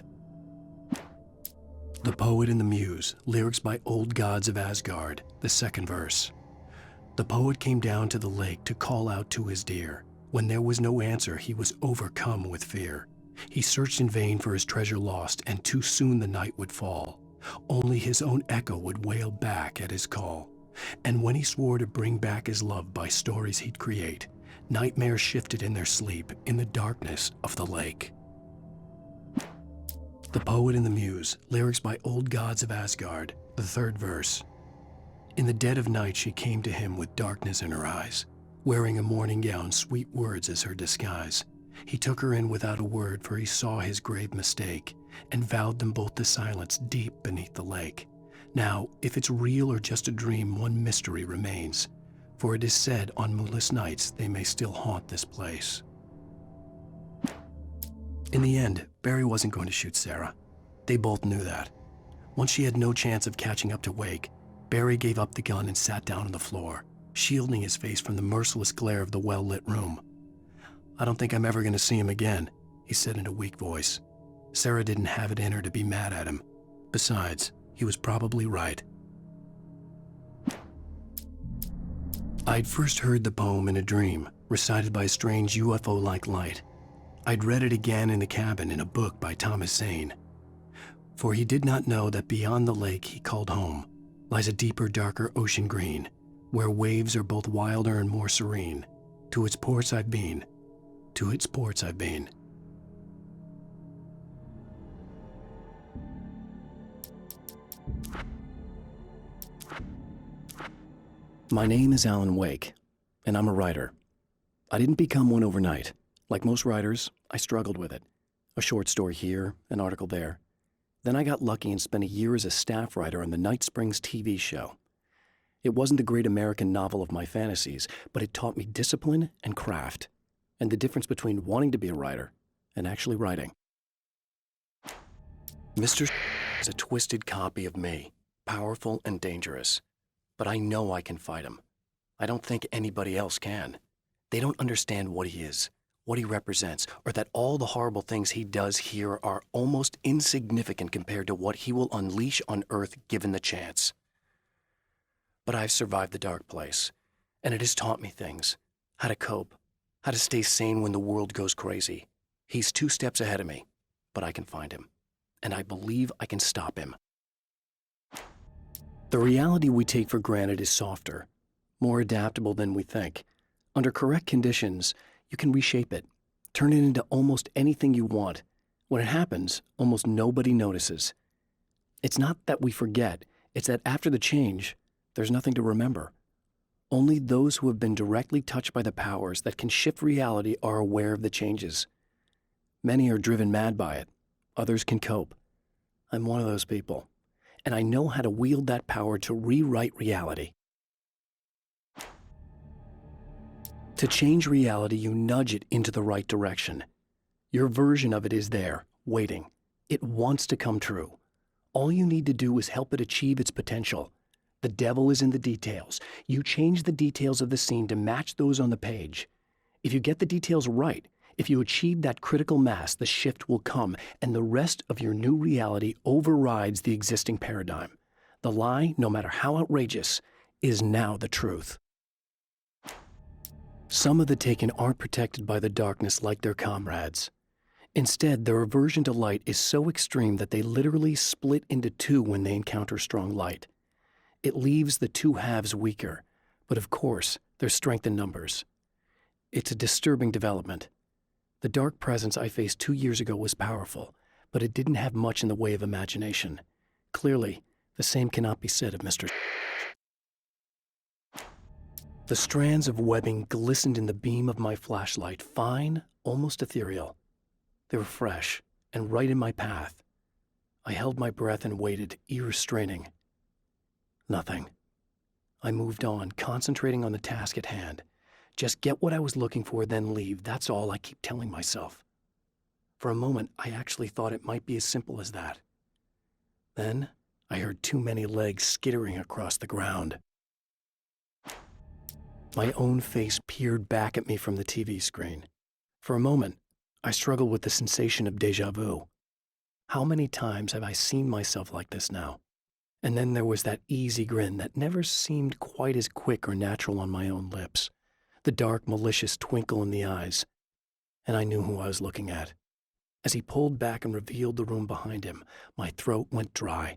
The Poet and the Muse, lyrics by Old Gods of Asgard, the second verse. The poet came down to the lake to call out to his dear. When there was no answer, he was overcome with fear. He searched in vain for his treasure lost, and too soon the night would fall. Only his own echo would wail back at his call. And when he swore to bring back his love by stories he'd create, nightmares shifted in their sleep in the darkness of the lake. The Poet and the Muse, lyrics by Old Gods of Asgard, the third verse. In the dead of night she came to him with darkness in her eyes, wearing a morning gown, sweet words as her disguise. He took her in without a word, for he saw his grave mistake, and vowed them both to silence deep beneath the lake. Now, if it's real or just a dream, one mystery remains, for it is said on moonless nights they may still haunt this place. In the end, Barry wasn't going to shoot Sarah. They both knew that. Once she had no chance of catching up to Wake, Barry gave up the gun and sat down on the floor, shielding his face from the merciless glare of the well-lit room. "I don't think I'm ever going to see him again," he said in a weak voice. Sarah didn't have it in her to be mad at him. Besides, he was probably right. I'd first heard the poem in a dream, recited by a strange UFO-like light. I'd read it again in the cabin in a book by Thomas Zane. For he did not know that beyond the lake he called home lies a deeper, darker ocean green, where waves are both wilder and more serene. To its ports I've been, to its ports I've been. My name is Alan Wake, and I'm a writer. I didn't become one overnight. Like most writers, I struggled with it. A short story here, an article there. Then I got lucky and spent a year as a staff writer on the Night Springs TV show. It wasn't the great American novel of my fantasies, but it taught me discipline and craft, and the difference between wanting to be a writer and actually writing. Mr. is a twisted copy of me, powerful and dangerous, but I know I can fight him. I don't think anybody else can. They don't understand what he is, what he represents, or that all the horrible things he does here are almost insignificant compared to what he will unleash on Earth given the chance. But I've survived the dark place, and it has taught me things. How to cope, how to stay sane when the world goes crazy. He's 2 steps ahead of me, but I can find him, and I believe I can stop him. The reality we take for granted is softer, more adaptable than we think. Under correct conditions, you can reshape it, turn it into almost anything you want. When it happens, almost nobody notices. It's not that we forget, it's that after the change, there's nothing to remember. Only those who have been directly touched by the powers that can shift reality are aware of the changes. Many are driven mad by it. Others can cope. I'm one of those people, and I know how to wield that power to rewrite reality. To change reality, you nudge it into the right direction. Your version of it is there, waiting. It wants to come true. All you need to do is help it achieve its potential. The devil is in the details. You change the details of the scene to match those on the page. If you get the details right, if you achieve that critical mass, the shift will come, and the rest of your new reality overrides the existing paradigm. The lie, no matter how outrageous, is now the truth. Some of the taken aren't protected by the darkness like their comrades. Instead, their aversion to light is so extreme that they literally split into 2 when they encounter strong light. It leaves the 2 halves weaker, but of course, there's strength in numbers. It's a disturbing development. The dark presence I faced 2 years ago was powerful, but it didn't have much in the way of imagination. Clearly, the same cannot be said of Mr. The strands of webbing glistened in the beam of my flashlight, fine, almost ethereal. They were fresh and right in my path. I held my breath and waited, ears straining. Nothing. I moved on, concentrating on the task at hand. Just get what I was looking for, then leave. That's all I keep telling myself. For a moment, I actually thought it might be as simple as that. Then, I heard too many legs skittering across the ground. My own face peered back at me from the TV screen. For a moment, I struggled with the sensation of déjà vu. How many times have I seen myself like this now? And then there was that easy grin that never seemed quite as quick or natural on my own lips. The dark, malicious twinkle in the eyes. And I knew who I was looking at. As he pulled back and revealed the room behind him, my throat went dry.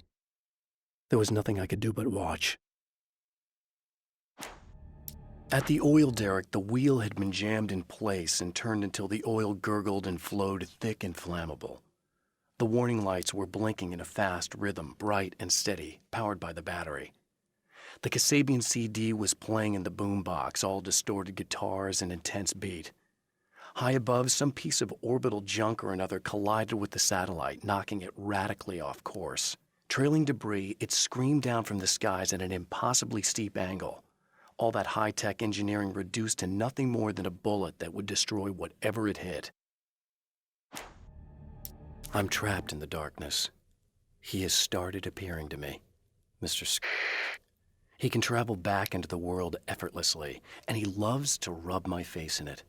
There was nothing I could do but watch. At the oil derrick, the wheel had been jammed in place and turned until the oil gurgled and flowed thick and flammable. The warning lights were blinking in a fast rhythm, bright and steady, powered by the battery. The Kasabian CD was playing in the boombox, all distorted guitars and intense beat. High above, some piece of orbital junk or another collided with the satellite, knocking it radically off course. Trailing debris, it screamed down from the skies at an impossibly steep angle. All that high-tech engineering reduced to nothing more than a bullet that would destroy whatever it hit. I'm trapped in the darkness. He has started appearing to me, Mr. He can travel back into the world effortlessly, and he loves to rub my face in it.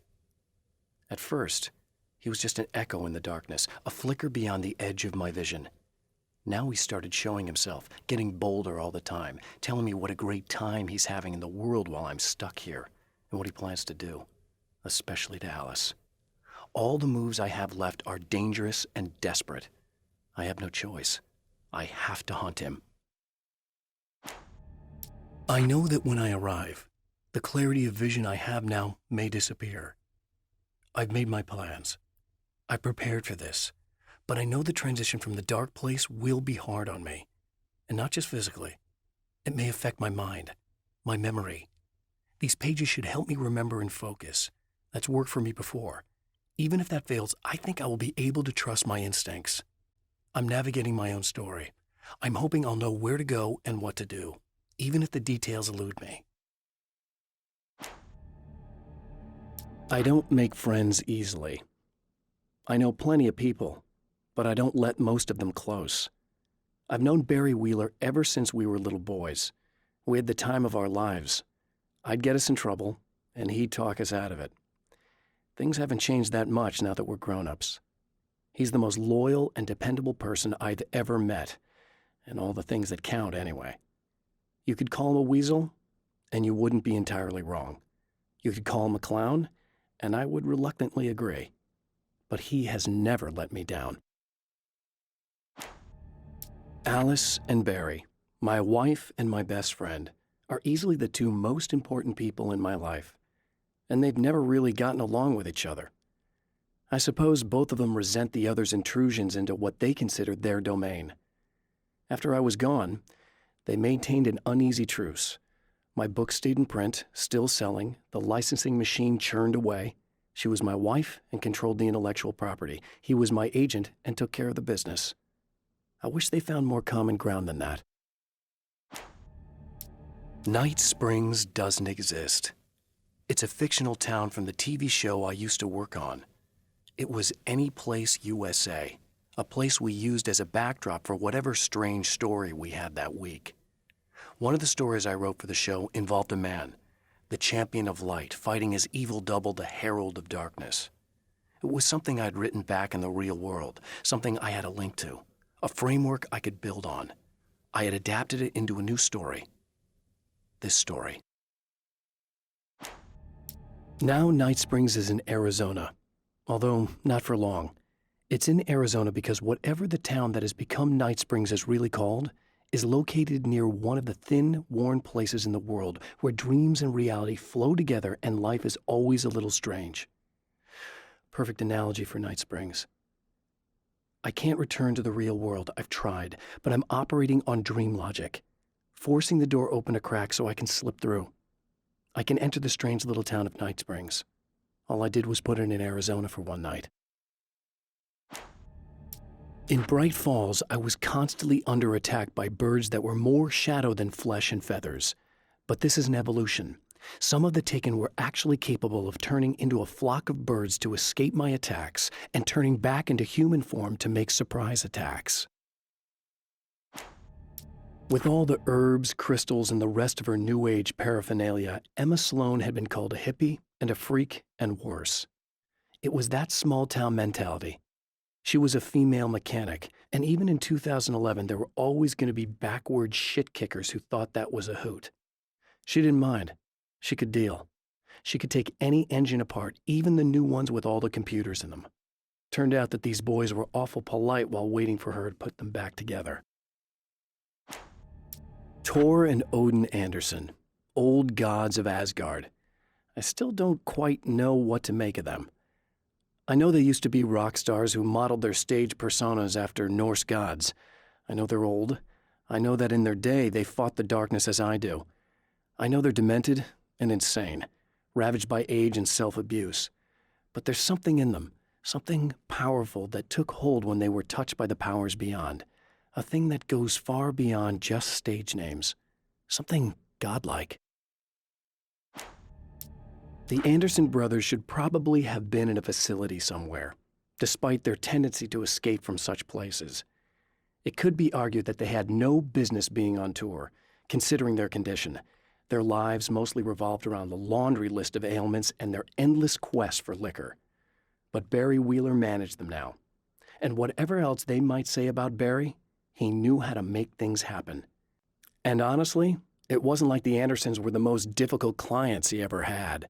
At first, he was just an echo in the darkness, a flicker beyond the edge of my vision. Now he started showing himself, getting bolder all the time, telling me what a great time he's having in the world while I'm stuck here, and what he plans to do, especially to Alice. All the moves I have left are dangerous and desperate. I have no choice. I have to hunt him. I know that when I arrive, the clarity of vision I have now may disappear. I've made my plans. I prepared for this, but I know the transition from the dark place will be hard on me, and not just physically. It may affect my mind, my memory. These pages should help me remember and focus. That's worked for me before. Even if that fails, I think I will be able to trust my instincts. I'm navigating my own story. I'm hoping I'll know where to go and what to do, even if the details elude me. I don't make friends easily. I know plenty of people, but I don't let most of them close. I've known Barry Wheeler ever since we were little boys. We had the time of our lives. I'd get us in trouble, and he'd talk us out of it. Things haven't changed that much now that we're grown-ups. He's the most loyal and dependable person I've ever met, and all the things that count anyway. You could call him a weasel, and you wouldn't be entirely wrong. You could call him a clown, and I would reluctantly agree. But he has never let me down. Alice and Barry, my wife and my best friend, are easily the two most important people in my life, and they've never really gotten along with each other. I suppose both of them resent the other's intrusions into what they considered their domain. After I was gone, they maintained an uneasy truce. My book stayed in print, still selling, the licensing machine churned away. She was my wife and controlled the intellectual property. He was my agent and took care of the business. I wish they found more common ground than that. Night Springs doesn't exist. It's a fictional town from the TV show I used to work on. It was Any Place USA, a place we used as a backdrop for whatever strange story we had that week. One of the stories I wrote for the show involved a man, the champion of light, fighting his evil double, the herald of darkness. It was something I'd written back in the real world, something I had a link to, a framework I could build on. I had adapted it into a new story. This story. Now Night Springs is in Arizona, although not for long. It's in Arizona because whatever the town that has become Night Springs is really called is located near one of the thin, worn places in the world where dreams and reality flow together and life is always a little strange. Perfect analogy for Night Springs. I can't return to the real world. I've tried, but I'm operating on dream logic, forcing the door open a crack so I can slip through. I can enter the strange little town of Night Springs. All I did was put it in Arizona for one night. In Bright Falls, I was constantly under attack by birds that were more shadow than flesh and feathers. But this is an evolution. Some of the Taken were actually capable of turning into a flock of birds to escape my attacks and turning back into human form to make surprise attacks. With all the herbs, crystals, and the rest of her New Age paraphernalia, Emma Sloan had been called a hippie and a freak and worse. It was that small-town mentality. She was a female mechanic, and even in 2011, there were always going to be backward shit-kickers who thought that was a hoot. She didn't mind. She could deal. She could take any engine apart, even the new ones with all the computers in them. Turned out that these boys were awful polite while waiting for her to put them back together. Thor and Odin Anderson, old gods of Asgard. I still don't quite know what to make of them. I know they used to be rock stars who modeled their stage personas after Norse gods. I know they're old. I know that in their day they fought the darkness as I do. I know they're demented and insane, ravaged by age and self-abuse. But there's something in them, something powerful that took hold when they were touched by the powers beyond. A thing that goes far beyond just stage names. Something godlike. The Anderson brothers should probably have been in a facility somewhere, despite their tendency to escape from such places. It could be argued that they had no business being on tour, considering their condition. Their lives mostly revolved around the laundry list of ailments and their endless quest for liquor. But Barry Wheeler managed them now. And whatever else they might say about Barry, he knew how to make things happen. And honestly, it wasn't like the Andersons were the most difficult clients he ever had.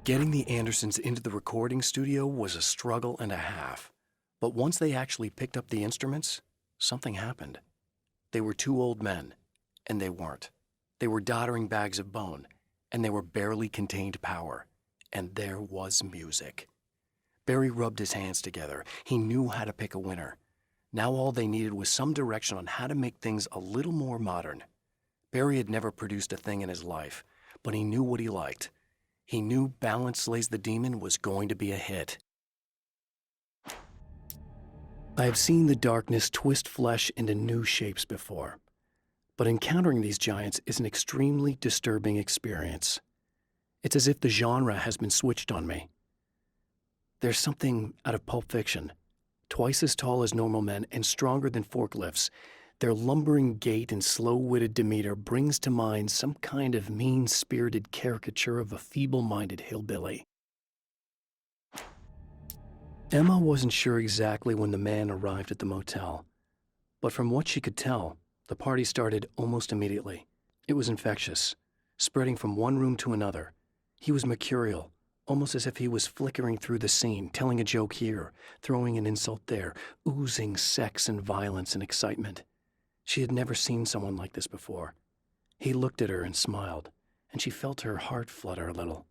Getting the Andersons into the recording studio was a struggle and a half. But once they actually picked up the instruments, something happened. They were two old men, and they weren't. They were doddering bags of bone, and they were barely contained power. And there was music. Barry rubbed his hands together. He knew how to pick a winner. Now all they needed was some direction on how to make things a little more modern. Barry had never produced a thing in his life, but he knew what he liked. He knew Balance Slays the Demon was going to be a hit. I have seen the darkness twist flesh into new shapes before, but encountering these giants is an extremely disturbing experience. It's as if the genre has been switched on me. There's something out of Pulp Fiction, Twice as tall as normal men and stronger than forklifts, their lumbering gait and slow-witted demeanor brings to mind some kind of mean-spirited caricature of a feeble-minded hillbilly. Emma wasn't sure exactly when the man arrived at the motel, but from what she could tell, the party started almost immediately. It was infectious, spreading from one room to another. He was mercurial, almost as if he was flickering through the scene, telling a joke here, throwing an insult there, oozing sex and violence and excitement. She had never seen someone like this before. He looked at her and smiled, and she felt her heart flutter a little.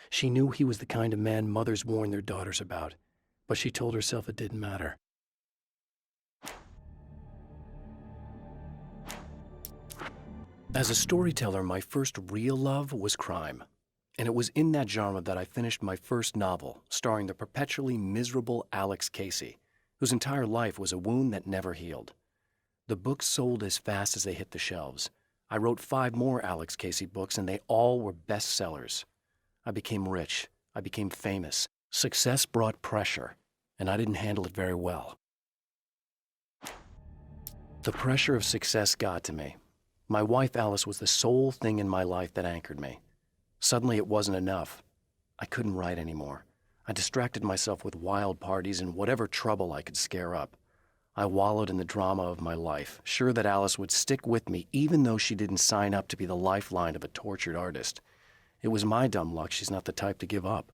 She knew he was the kind of man mothers warn their daughters about, but she told herself it didn't matter. As a storyteller, my first real love was crime. And it was in that genre that I finished my first novel, starring the perpetually miserable Alex Casey, whose entire life was a wound that never healed. The books sold as fast as they hit the shelves. I wrote 5 more Alex Casey books, and they all were bestsellers. I became rich. I became famous. Success brought pressure, and I didn't handle it very well. The pressure of success got to me. My wife Alice was the sole thing in my life that anchored me. Suddenly it wasn't enough. I couldn't write anymore. I distracted myself with wild parties and whatever trouble I could scare up. I wallowed in the drama of my life, sure that Alice would stick with me even though she didn't sign up to be the lifeline of a tortured artist. It was my dumb luck she's not the type to give up.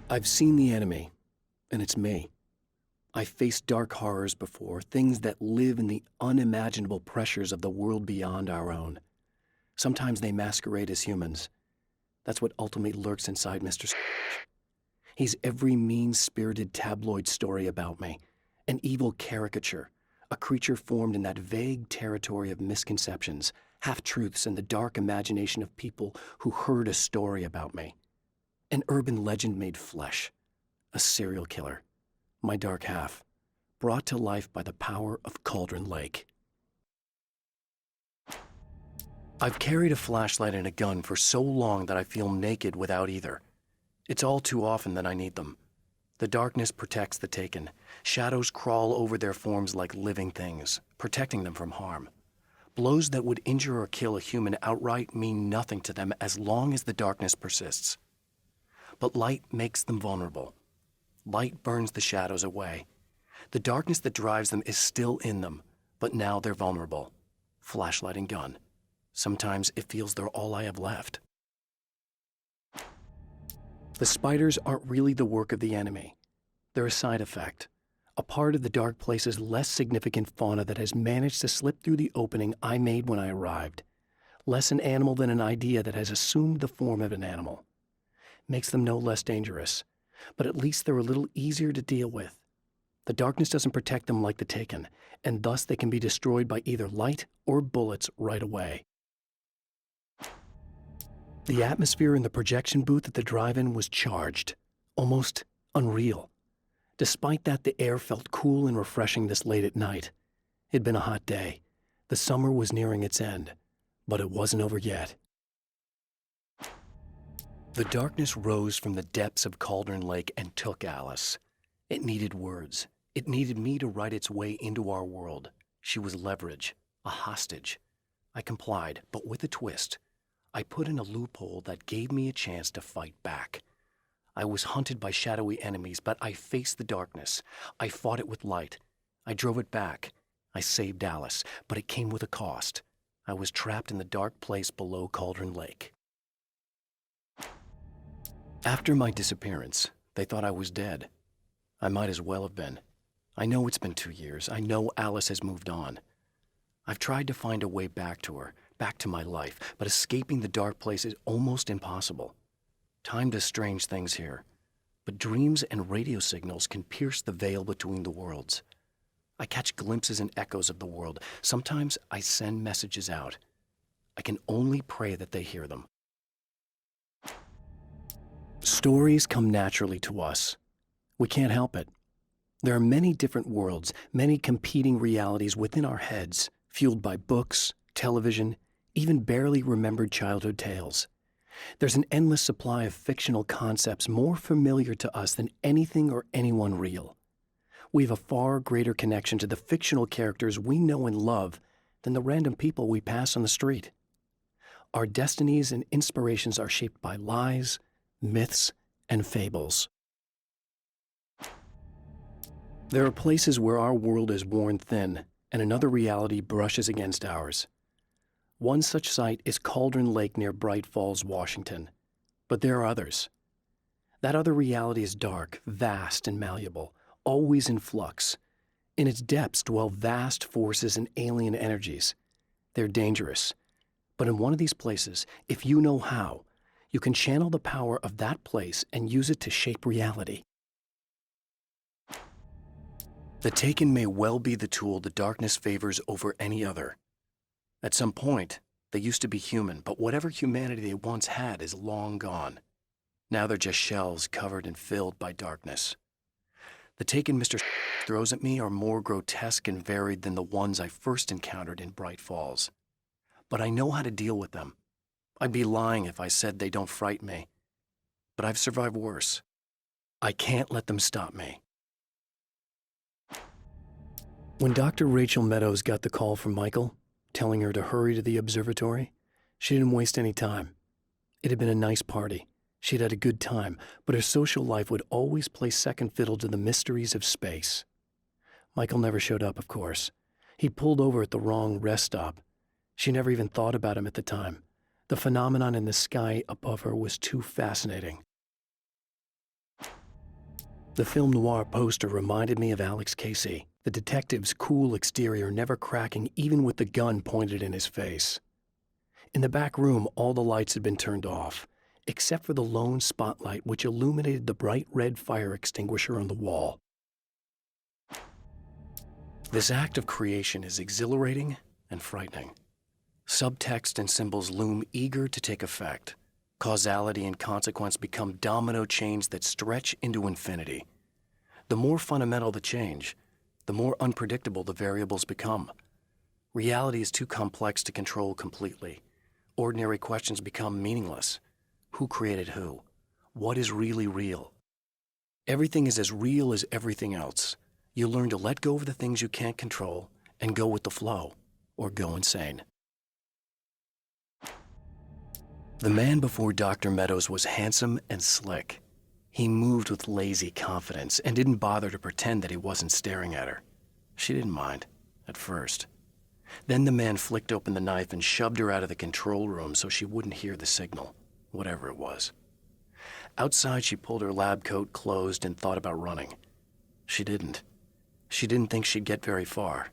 I've seen the enemy, and it's me. I've faced dark horrors before, things that live in the unimaginable pressures of the world beyond our own. Sometimes they masquerade as humans. That's what ultimately lurks inside Mr. He's every mean-spirited tabloid story about me, an evil caricature, a creature formed in that vague territory of misconceptions, half-truths, and the dark imagination of people who heard a story about me. An urban legend made flesh, a serial killer, my dark half, brought to life by the power of Cauldron Lake. I've carried a flashlight and a gun for so long that I feel naked without either. It's all too often that I need them. The darkness protects the taken. Shadows crawl over their forms like living things, protecting them from harm. Blows that would injure or kill a human outright mean nothing to them as long as the darkness persists. But light makes them vulnerable. Light burns the shadows away. The darkness that drives them is still in them, but now they're vulnerable. Flashlight and gun. Sometimes it feels they're all I have left. The spiders aren't really the work of the enemy. They're a side effect, a part of the dark place's less significant fauna that has managed to slip through the opening I made when I arrived. Less an animal than an idea that has assumed the form of an animal. Makes them no less dangerous, but at least they're a little easier to deal with. The darkness doesn't protect them like the Taken, and thus they can be destroyed by either light or bullets right away. The atmosphere in the projection booth at the drive-in was charged, almost unreal. Despite that, the air felt cool and refreshing this late at night. It'd been a hot day. The summer was nearing its end, but it wasn't over yet. The darkness rose from the depths of Cauldron Lake and took Alice. It needed words. It needed me to write its way into our world. She was leverage, a hostage. I complied, but with a twist. I put in a loophole that gave me a chance to fight back. I was hunted by shadowy enemies, but I faced the darkness. I fought it with light. I drove it back. I saved Alice, but it came with a cost. I was trapped in the dark place below Cauldron Lake. After my disappearance, they thought I was dead. I might as well have been. I know it's been 2 years. I know Alice has moved on. I've tried to find a way back to her, back to my life, but escaping the dark place is almost impossible. Time does strange things here, but dreams and radio signals can pierce the veil between the worlds. I catch glimpses and echoes of the world. Sometimes I send messages out. I can only pray that they hear them. Stories come naturally to us. We can't help it. There are many different worlds, many competing realities within our heads, fueled by books, television, even barely remembered childhood tales. There's an endless supply of fictional concepts more familiar to us than anything or anyone real. We have a far greater connection to the fictional characters we know and love than the random people we pass on the street. Our destinies and inspirations are shaped by lies, myths, and fables. There are places where our world is worn thin and another reality brushes against ours. One such site is Cauldron Lake near Bright Falls, Washington. But there are others. That other reality is dark, vast, and malleable, always in flux. In its depths dwell vast forces and alien energies. They're dangerous. But in one of these places, if you know how, you can channel the power of that place and use it to shape reality. The Taken may well be the tool the darkness favors over any other. At some point, they used to be human, but whatever humanity they once had is long gone. Now they're just shells covered and filled by darkness. The Taken Mr. throws at me are more grotesque and varied than the ones I first encountered in Bright Falls. But I know how to deal with them. I'd be lying if I said they don't frighten me. But I've survived worse. I can't let them stop me. When Dr. Rachel Meadows got the call from Michael, telling her to hurry to the observatory, she didn't waste any time. It had been a nice party. She'd had a good time, but her social life would always play second fiddle to the mysteries of space. Michael never showed up, of course. He pulled over at the wrong rest stop. She never even thought about him at the time. The phenomenon in the sky above her was too fascinating. The film noir poster reminded me of Alex Casey, the detective's cool exterior never cracking even with the gun pointed in his face. In the back room, all the lights had been turned off, except for the lone spotlight which illuminated the bright red fire extinguisher on the wall. This act of creation is exhilarating and frightening. Subtext and symbols loom eager to take effect. Causality and consequence become domino chains that stretch into infinity. The more fundamental the change, the more unpredictable the variables become. Reality is too complex to control completely. Ordinary questions become meaningless. Who created who? What is really real? Everything is as real as everything else. You learn to let go of the things you can't control and go with the flow, or go insane. The man before Dr. Meadows was handsome and slick. He moved with lazy confidence and didn't bother to pretend that he wasn't staring at her. She didn't mind, at first. Then the man flicked open the knife and shoved her out of the control room so she wouldn't hear the signal, whatever it was. Outside, she pulled her lab coat closed and thought about running. She didn't. She didn't think she'd get very far.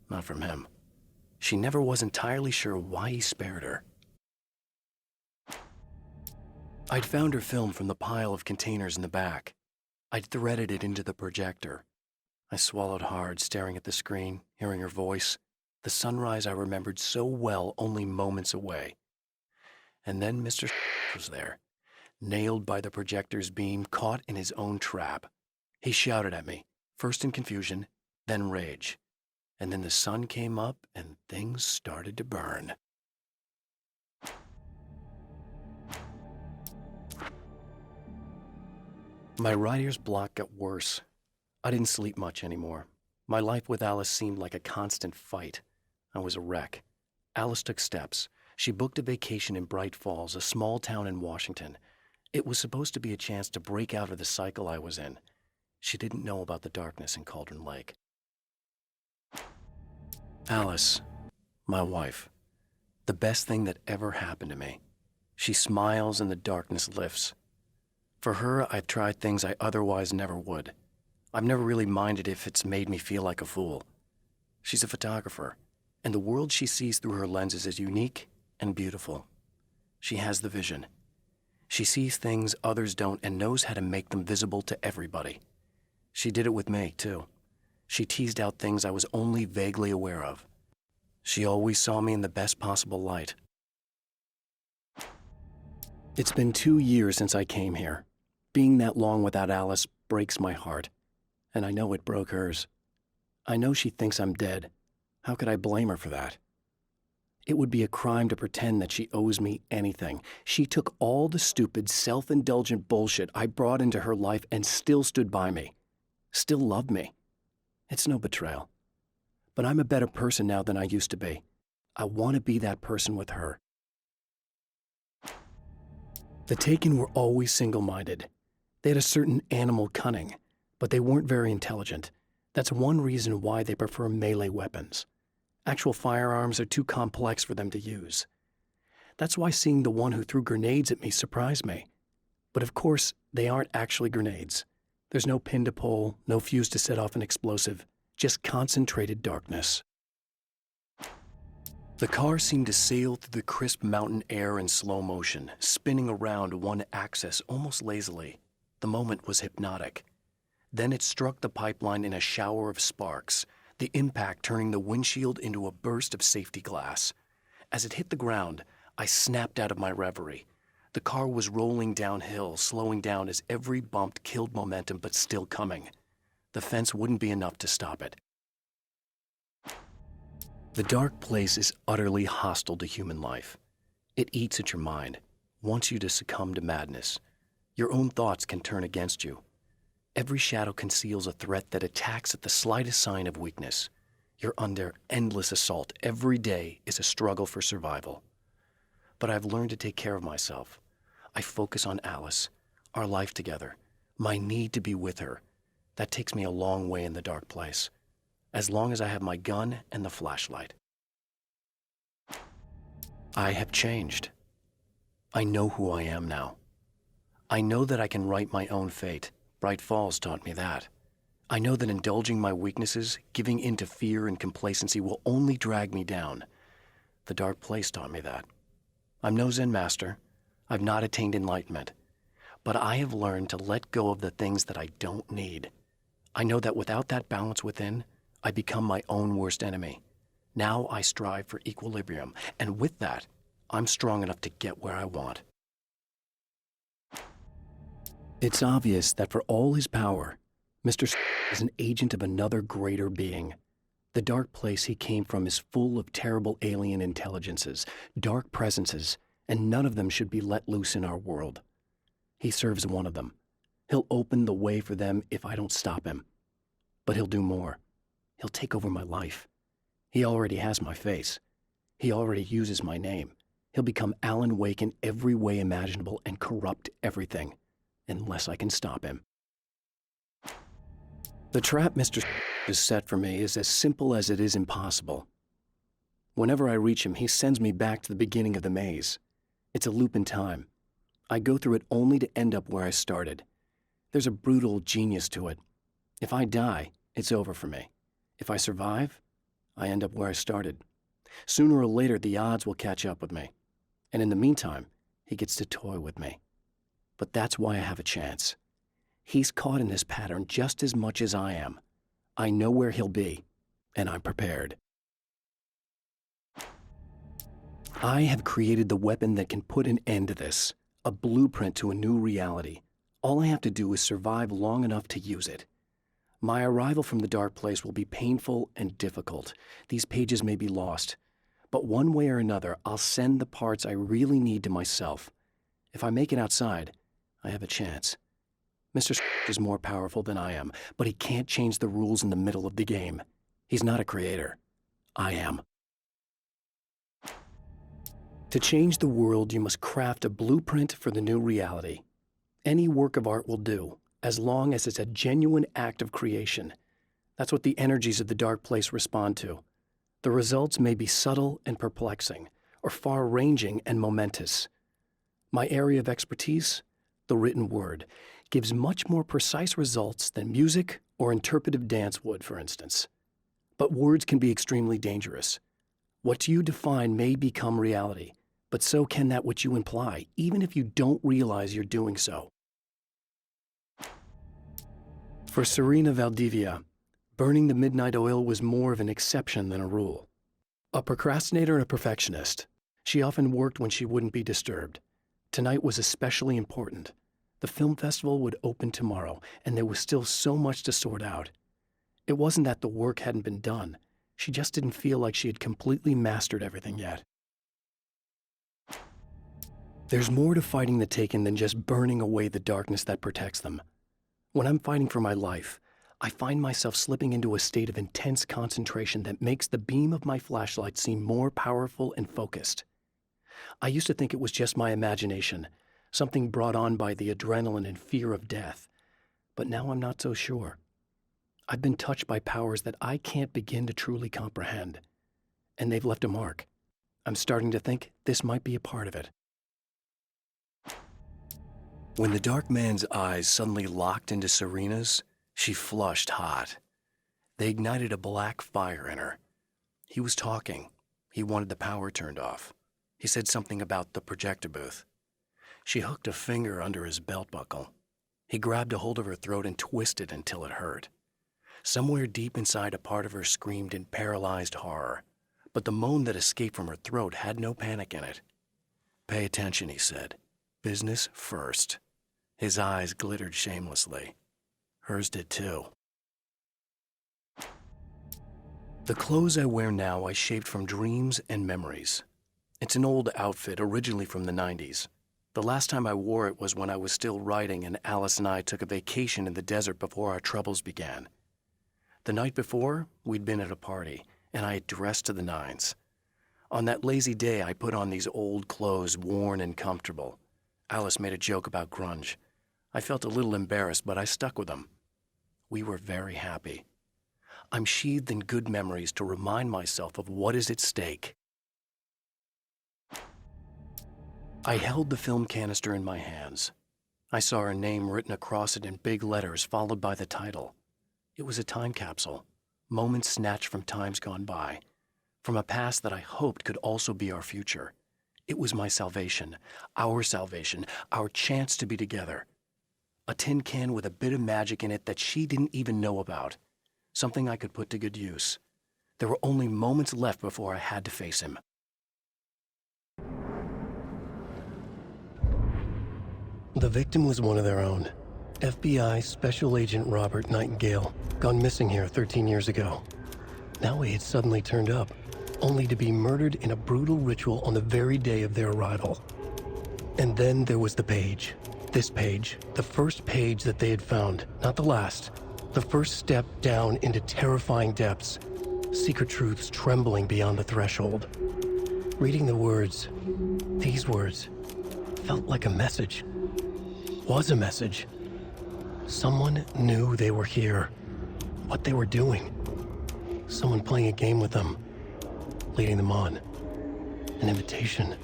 Not from him. She never was entirely sure why he spared her. I'd found her film from the pile of containers in the back. I'd threaded it into the projector. I swallowed hard, staring at the screen, hearing her voice, the sunrise I remembered so well only moments away. And then Mr. was there, nailed by the projector's beam, caught in his own trap. He shouted at me, first in confusion, then rage. And then the sun came up and things started to burn. My writer's block got worse. I didn't sleep much anymore. My life with Alice seemed like a constant fight. I was a wreck. Alice took steps. She booked a vacation in Bright Falls, a small town in Washington. It was supposed to be a chance to break out of the cycle I was in. She didn't know about the darkness in Cauldron Lake. Alice, my wife, the best thing that ever happened to me. She smiles and the darkness lifts. For her, I've tried things I otherwise never would. I've never really minded if it's made me feel like a fool. She's a photographer, and the world she sees through her lenses is unique and beautiful. She has the vision. She sees things others don't and knows how to make them visible to everybody. She did it with me, too. She teased out things I was only vaguely aware of. She always saw me in the best possible light. It's been 2 years since I came here. Being that long without Alice breaks my heart, and I know it broke hers. I know she thinks I'm dead. How could I blame her for that? It would be a crime to pretend that she owes me anything. She took all the stupid, self-indulgent bullshit I brought into her life and still stood by me. Still loved me. It's no betrayal. But I'm a better person now than I used to be. I want to be that person with her. The Taken were always single-minded. They had a certain animal cunning, but they weren't very intelligent. That's one reason why they prefer melee weapons. Actual firearms are too complex for them to use. That's why seeing the one who threw grenades at me surprised me. But of course, they aren't actually grenades. There's no pin to pull, no fuse to set off an explosive, just concentrated darkness. The car seemed to sail through the crisp mountain air in slow motion, spinning around one axis almost lazily. The moment was hypnotic. Then it struck the pipeline in a shower of sparks, the impact turning the windshield into a burst of safety glass. As it hit the ground, I snapped out of my reverie. The car was rolling downhill, slowing down as every bump killed momentum but still coming. The fence wouldn't be enough to stop it. The dark place is utterly hostile to human life. It eats at your mind, wants you to succumb to madness. Your own thoughts can turn against you. Every shadow conceals a threat that attacks at the slightest sign of weakness. You're under endless assault. Every day is a struggle for survival. But I've learned to take care of myself. I focus on Alice, our life together, my need to be with her. That takes me a long way in the dark place, as long as I have my gun and the flashlight. I have changed. I know who I am now. I know that I can write my own fate. Bright Falls taught me that. I know that indulging my weaknesses, giving in to fear and complacency will only drag me down. The dark place taught me that. I'm no Zen master. I've not attained enlightenment. But I have learned to let go of the things that I don't need. I know that without that balance within, I become my own worst enemy. Now I strive for equilibrium, and with that, I'm strong enough to get where I want. It's obvious that for all his power, Mr. is an agent of another greater being. The dark place he came from is full of terrible alien intelligences, dark presences, and none of them should be let loose in our world. He serves one of them. He'll open the way for them if I don't stop him. But he'll do more. He'll take over my life. He already has my face. He already uses my name. He'll become Alan Wake in every way imaginable and corrupt everything, unless I can stop him. The trap Mr. has set for me is as simple as it is impossible. Whenever I reach him, he sends me back to the beginning of the maze. It's a loop in time. I go through it only to end up where I started. There's a brutal genius to it. If I die, it's over for me. If I survive, I end up where I started. Sooner or later, the odds will catch up with me. And in the meantime, he gets to toy with me. But that's why I have a chance. He's caught in this pattern just as much as I am. I know where he'll be, and I'm prepared. I have created the weapon that can put an end to this, a blueprint to a new reality. All I have to do is survive long enough to use it. My arrival from the dark place will be painful and difficult. These pages may be lost. But one way or another, I'll send the parts I really need to myself. If I make it outside, I have a chance. Mr. is more powerful than I am, but he can't change the rules in the middle of the game. He's not a creator. I am. To change the world, you must craft a blueprint for the new reality. Any work of art will do, as long as it's a genuine act of creation. That's what the energies of the dark place respond to. The results may be subtle and perplexing, or far-ranging and momentous. My area of expertise, the written word, gives much more precise results than music or interpretive dance would, for instance. But words can be extremely dangerous. What you define may become reality, but so can that which you imply, even if you don't realize you're doing so. For Serena Valdivia, burning the midnight oil was more of an exception than a rule. A procrastinator and a perfectionist, she often worked when she wouldn't be disturbed. Tonight was especially important. The film festival would open tomorrow, and there was still so much to sort out. It wasn't that the work hadn't been done. She just didn't feel like she had completely mastered everything yet. There's more to fighting the Taken than just burning away the darkness that protects them. When I'm fighting for my life, I find myself slipping into a state of intense concentration that makes the beam of my flashlight seem more powerful and focused. I used to think it was just my imagination, something brought on by the adrenaline and fear of death, but now I'm not so sure. I've been touched by powers that I can't begin to truly comprehend, and they've left a mark. I'm starting to think this might be a part of it. When the dark man's eyes suddenly locked into Serena's, she flushed hot. They ignited a black fire in her. He was talking. He wanted the power turned off. He said something about the projector booth. She hooked a finger under his belt buckle. He grabbed a hold of her throat and twisted until it hurt. Somewhere deep inside, a part of her screamed in paralyzed horror, but the moan that escaped from her throat had no panic in it. "Pay attention," he said. "Business first." His eyes glittered shamelessly. Hers did too. The clothes I wear now I shaped from dreams and memories. It's an old outfit, originally from the 90s. The last time I wore it was when I was still writing and Alice and I took a vacation in the desert before our troubles began. The night before, we'd been at a party, and I had dressed to the nines. On that lazy day, I put on these old clothes, worn and comfortable. Alice made a joke about grunge. I felt a little embarrassed, but I stuck with them. We were very happy. I'm sheathed in good memories to remind myself of what is at stake. I held the film canister in my hands. I saw her name written across it in big letters, followed by the title. It was a time capsule, moments snatched from times gone by, from a past that I hoped could also be our future. It was my salvation, our chance to be together. A tin can with a bit of magic in it that she didn't even know about, something I could put to good use. There were only moments left before I had to face him. The victim was one of their own. FBI Special Agent Robert Nightingale, gone missing here 13 years ago. Now he had suddenly turned up, only to be murdered in a brutal ritual on the very day of their arrival. And then there was the page. This page, the first page that they had found, not the last. The first step down into terrifying depths, secret truths trembling beyond the threshold. Reading the words, these words, felt like a message. Was a message. Someone knew they were here, what they were doing. Someone playing a game with them, leading them on. An invitation.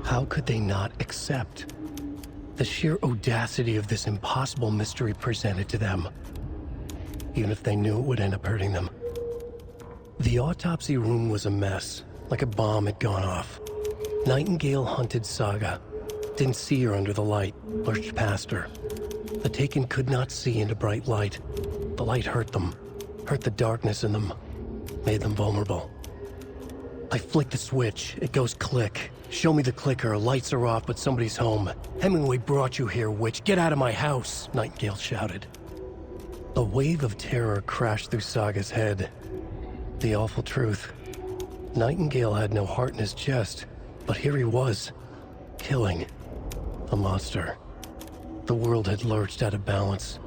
How could they not accept? The sheer audacity of this impossible mystery presented to them, even if they knew it would end up hurting them. The autopsy room was a mess, like a bomb had gone off. Nightingale hunted Saga, didn't see her under the light, lurched past her. The Taken could not see into bright light. The light hurt them, hurt the darkness in them, made them vulnerable. I flick the switch, it goes click. Show me the clicker, lights are off, but somebody's home. Hemingway brought you here, witch. Get out of my house, Nightingale shouted. A wave of terror crashed through Saga's head. The awful truth. Nightingale had no heart in his chest, but here he was, killing a monster. The world had lurched out of balance.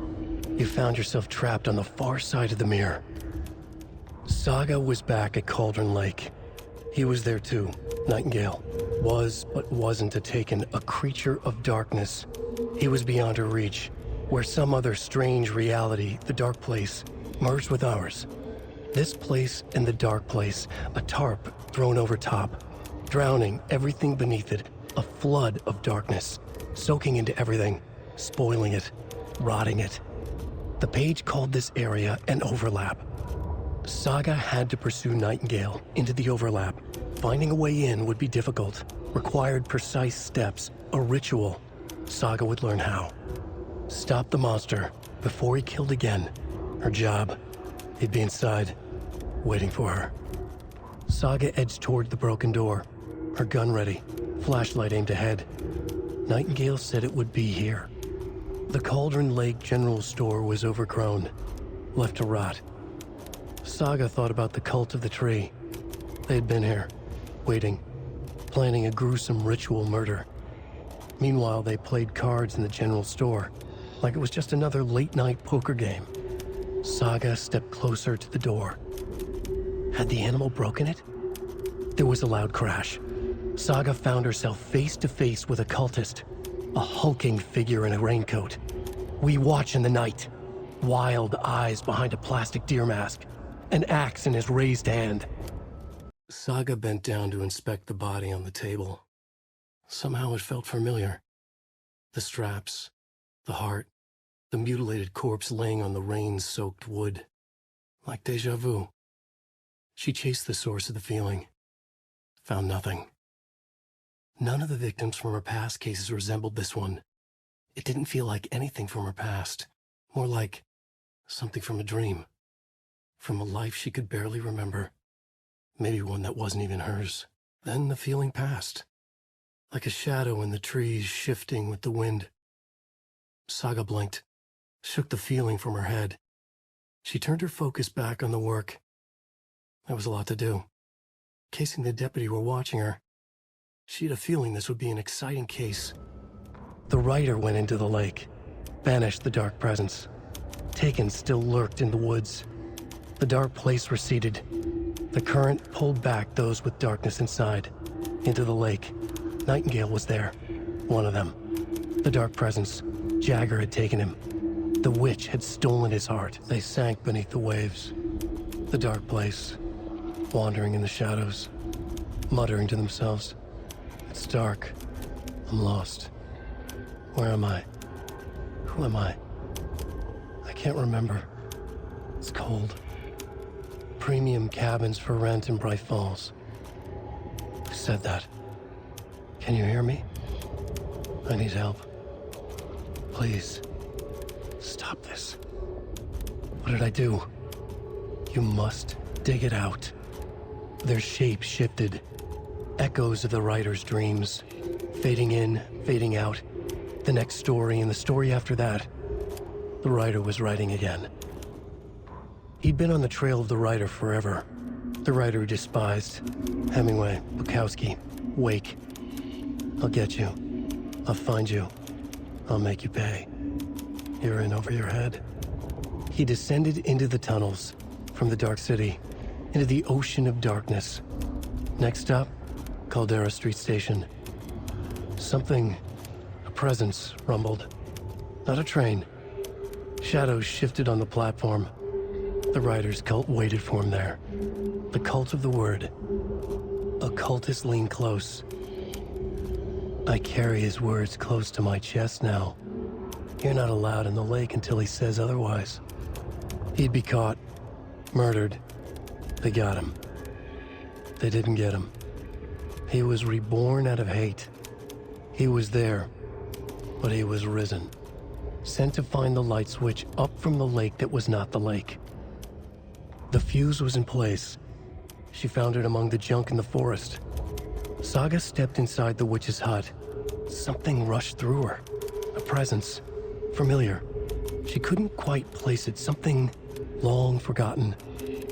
You found yourself trapped on the far side of the mirror. Saga was back at Cauldron Lake. He was there too, Nightingale. Was, but wasn't a Taken, a creature of darkness. He was beyond her reach, where some other strange reality, the dark place, merged with ours. This place and the dark place, a tarp thrown over top, drowning everything beneath it, a flood of darkness, soaking into everything, spoiling it, rotting it. The page called this area an overlap. Saga had to pursue Nightingale into the overlap. Finding a way in would be difficult, required precise steps, a ritual. Saga would learn how. Stop the monster before he killed again. Her job. He'd be inside, waiting for her. Saga edged toward the broken door, her gun ready, flashlight aimed ahead. Nightingale said it would be here. The Cauldron Lake General Store was overgrown, left to rot. Saga thought about the cult of the tree. They had been here, waiting, planning a gruesome ritual murder. Meanwhile, they played cards in the general store, like it was just another late-night poker game. Saga stepped closer to the door. Had the animal broken it? There was a loud crash. Saga found herself face to face with a cultist, a hulking figure in a raincoat. We watch in the night, wild eyes behind a plastic deer mask, an axe in his raised hand. Saga bent down to inspect the body on the table. Somehow it felt familiar. The straps, the heart, the mutilated corpse laying on the rain-soaked wood. Like déjà vu. She chased the source of the feeling. Found nothing. None of the victims from her past cases resembled this one. It didn't feel like anything from her past. More like something from a dream. From a life she could barely remember. Maybe one that wasn't even hers. Then the feeling passed. Like a shadow in the trees shifting with the wind. Saga blinked, shook the feeling from her head. She turned her focus back on the work. There was a lot to do. Casing the deputy were watching her. She had a feeling this would be an exciting case. The writer went into the lake, banished the dark presence. Taken still lurked in the woods. The dark place receded. The current pulled back those with darkness inside, into the lake. Nightingale was there, one of them. The dark presence, Jagger had taken him. The witch had stolen his heart. They sank beneath the waves. The dark place, wandering in the shadows, muttering to themselves. It's dark. I'm lost. Where am I? Who am I? I can't remember. It's cold. Premium cabins for rent in Bright Falls. Who said that? Can you hear me? I need help. Please. Stop this. What did I do? You must dig it out. Their shape shifted. Echoes of the writer's dreams. Fading in, fading out. The next story and the story after that. The writer was writing again. He'd been on the trail of the writer forever. The writer he despised. Hemingway, Bukowski, Wake. I'll get you. I'll find you. I'll make you pay. You're in over your head. He descended into the tunnels, from the dark city, into the ocean of darkness. Next stop, Caldera Street Station. Something, a presence, rumbled. Not a train. Shadows shifted on the platform. The writer's cult waited for him there. The cult of the word. A cultist leaned close. I carry his words close to my chest now. You're not allowed in the lake until he says otherwise. He'd be caught, murdered. They got him. They didn't get him. He was reborn out of hate. He was there, but he was risen. Sent to find the light switch up from the lake that was not the lake. The fuse was in place. She found it among the junk in the forest. Saga stepped inside the witch's hut. Something rushed through her. A presence. Familiar. She couldn't quite place it. Something long forgotten.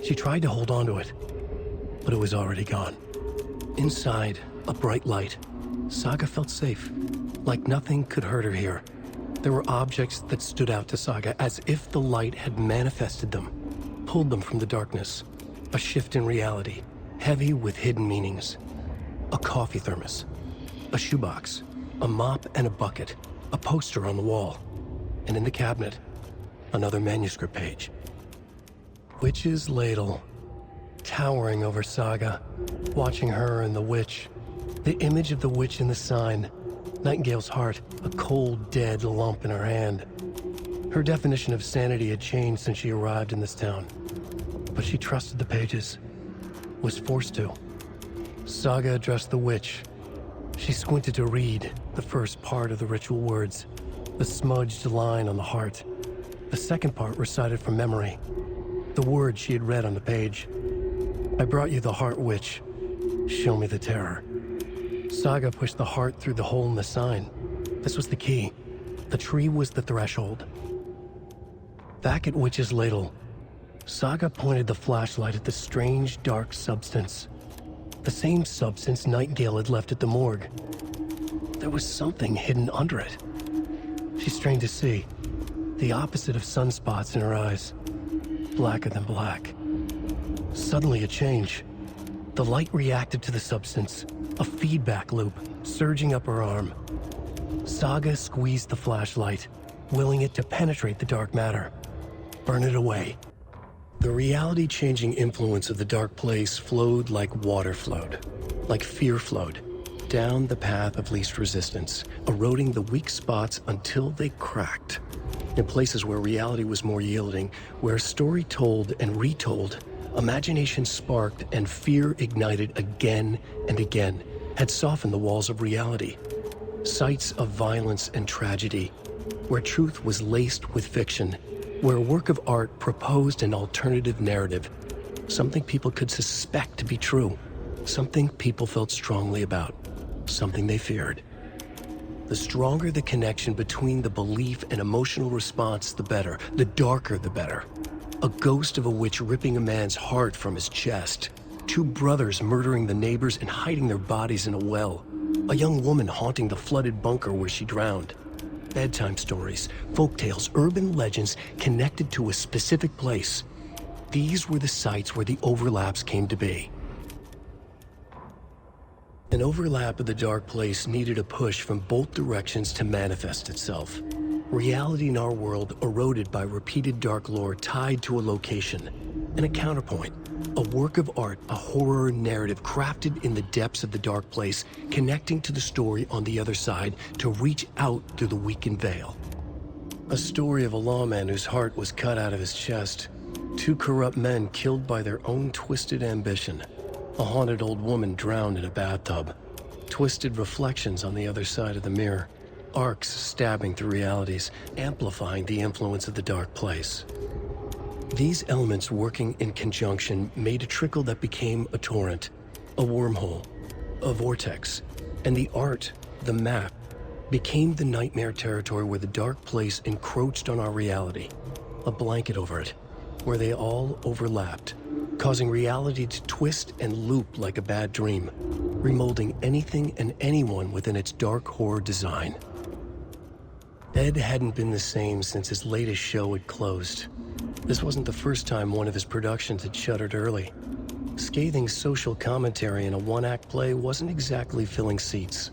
She tried to hold on to it, but it was already gone. Inside, a bright light. Saga felt safe. Like nothing could hurt her here. There were objects that stood out to Saga as if the light had manifested them, pulled them from the darkness. A shift in reality, heavy with hidden meanings. A coffee thermos, a shoebox, a mop and a bucket, a poster on the wall, and in the cabinet, another manuscript page. Witch's ladle, towering over Saga, watching her and the witch. The image of the witch in the sign, Nightingale's heart, a cold, dead lump in her hand. Her definition of sanity had changed since she arrived in this town, but she trusted the pages, was forced to. Saga addressed the witch. She squinted to read the first part of the ritual words, the smudged line on the heart. The second part recited from memory, the words she had read on the page. I brought you the heart, witch. Show me the terror. Saga pushed the heart through the hole in the sign. This was the key. The tree was the threshold. Back at Witch's ladle, Saga pointed the flashlight at the strange, dark substance. The same substance Nightingale had left at the morgue. there was something hidden under it. She strained to see, the opposite of sunspots in her eyes, blacker than black. Suddenly a change. The light reacted to the substance, a feedback loop surging up her arm. Saga squeezed the flashlight, willing it to penetrate the dark matter, burn it away. The reality-changing influence of the dark place flowed like water flowed, like fear flowed, down the path of least resistance, eroding the weak spots until they cracked. In places where reality was more yielding, where story told and retold, imagination sparked and fear ignited again and again, had softened the walls of reality. Sites of violence and tragedy, where truth was laced with fiction, where a work of art proposed an alternative narrative, something people could suspect to be true, something people felt strongly about, something they feared. The stronger the connection between the belief and emotional response, the better. The darker, the better. A ghost of a witch ripping a man's heart from his chest. Two brothers murdering the neighbors and hiding their bodies in a well. A young woman haunting the flooded bunker where she drowned. Bedtime stories, folktales, urban legends connected to a specific place. These were the sites where the overlaps came to be. An overlap of the dark place needed a push from both directions to manifest itself. Reality in our world eroded by repeated dark lore tied to a location, and a counterpoint, a work of art, a horror narrative crafted in the depths of the dark place, connecting to the story on the other side to reach out through the weakened veil. A story of a lawman whose heart was cut out of his chest, two corrupt men killed by their own twisted ambition, a haunted old woman drowned in a bathtub, twisted reflections on the other side of the mirror, arcs stabbing through realities, amplifying the influence of the dark place. These elements working in conjunction made a trickle that became a torrent, a wormhole, a vortex, and the art, the map, became the nightmare territory where the dark place encroached on our reality, a blanket over it, where they all overlapped, causing reality to twist and loop like a bad dream, remolding anything and anyone within its dark horror design. Ed hadn't been the same since his latest show had closed. This wasn't the first time one of his productions had shuttered early. Scathing social commentary in a one-act play wasn't exactly filling seats.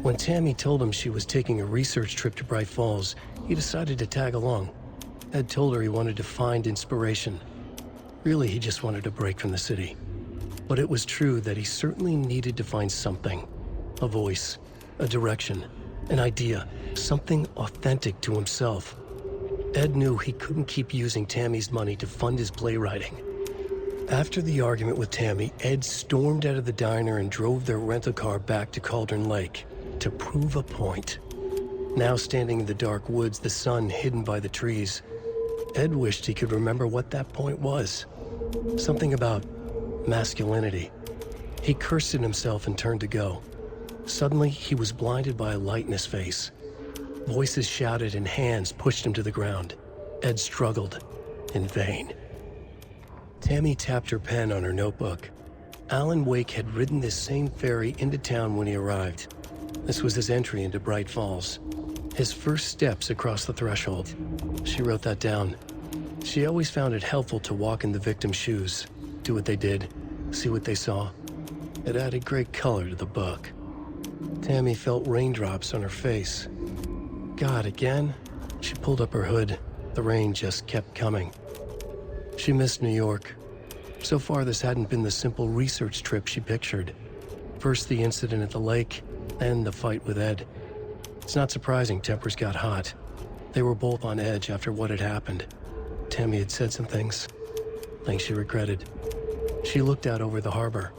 When Tammy told him she was taking a research trip to Bright Falls, he decided to tag along. Ed told her he wanted to find inspiration. Really, he just wanted a break from the city. But it was true that he certainly needed to find something. A voice, a direction, an idea, something authentic to himself. Ed knew he couldn't keep using Tammy's money to fund his playwriting. After the argument with Tammy, Ed stormed out of the diner and drove their rental car back to Cauldron Lake to prove a point. Now standing in the dark woods, the sun hidden by the trees, Ed wished he could remember what that point was. Something about masculinity. He cursed at himself and turned to go. Suddenly, he was blinded by a light in his face. Voices shouted and hands pushed him to the ground. Ed struggled, in vain. Tammy tapped her pen on her notebook. Alan Wake had ridden this same ferry into town when he arrived. This was his entry into Bright Falls. His first steps across the threshold. She wrote that down. She always found it helpful to walk in the victim's shoes, do what they did, see what they saw. It added great color to the book. Tammy felt raindrops on her face. God, again? She pulled up her hood. The rain just kept coming. She missed New York. So far, this hadn't been the simple research trip she pictured. First the incident at the lake, then the fight with Ed. It's not surprising tempers got hot. They were both on edge after what had happened. Tammy had said some things she regretted. She looked out over the harbor.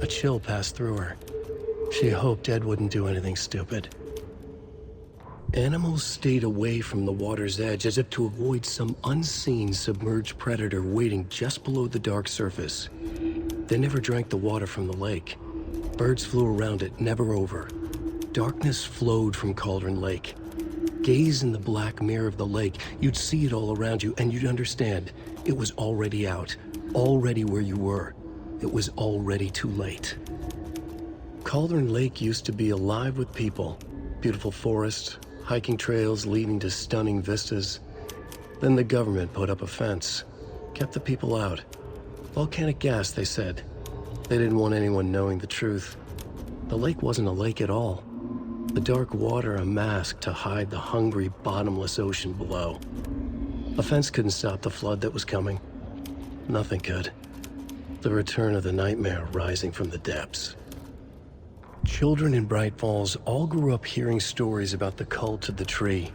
A chill passed through her. She hoped Ed wouldn't do anything stupid. Animals stayed away from the water's edge as if to avoid some unseen submerged predator waiting just below the dark surface. They never drank the water from the lake. Birds flew around it, never over. Darkness flowed from Cauldron Lake. Gaze in the black mirror of the lake, you'd see it all around you, and you'd understand. It was already out, already where you were. It was already too late. Cauldron Lake used to be alive with people. Beautiful forests, hiking trails leading to stunning vistas. Then the government put up a fence, kept the people out. Volcanic gas, they said. They didn't want anyone knowing the truth. The lake wasn't a lake at all. The dark water a mask to hide the hungry, bottomless ocean below. A fence couldn't stop the flood that was coming. Nothing could. The return of the nightmare rising from the depths. Children in Bright Falls all grew up hearing stories about the cult of the tree.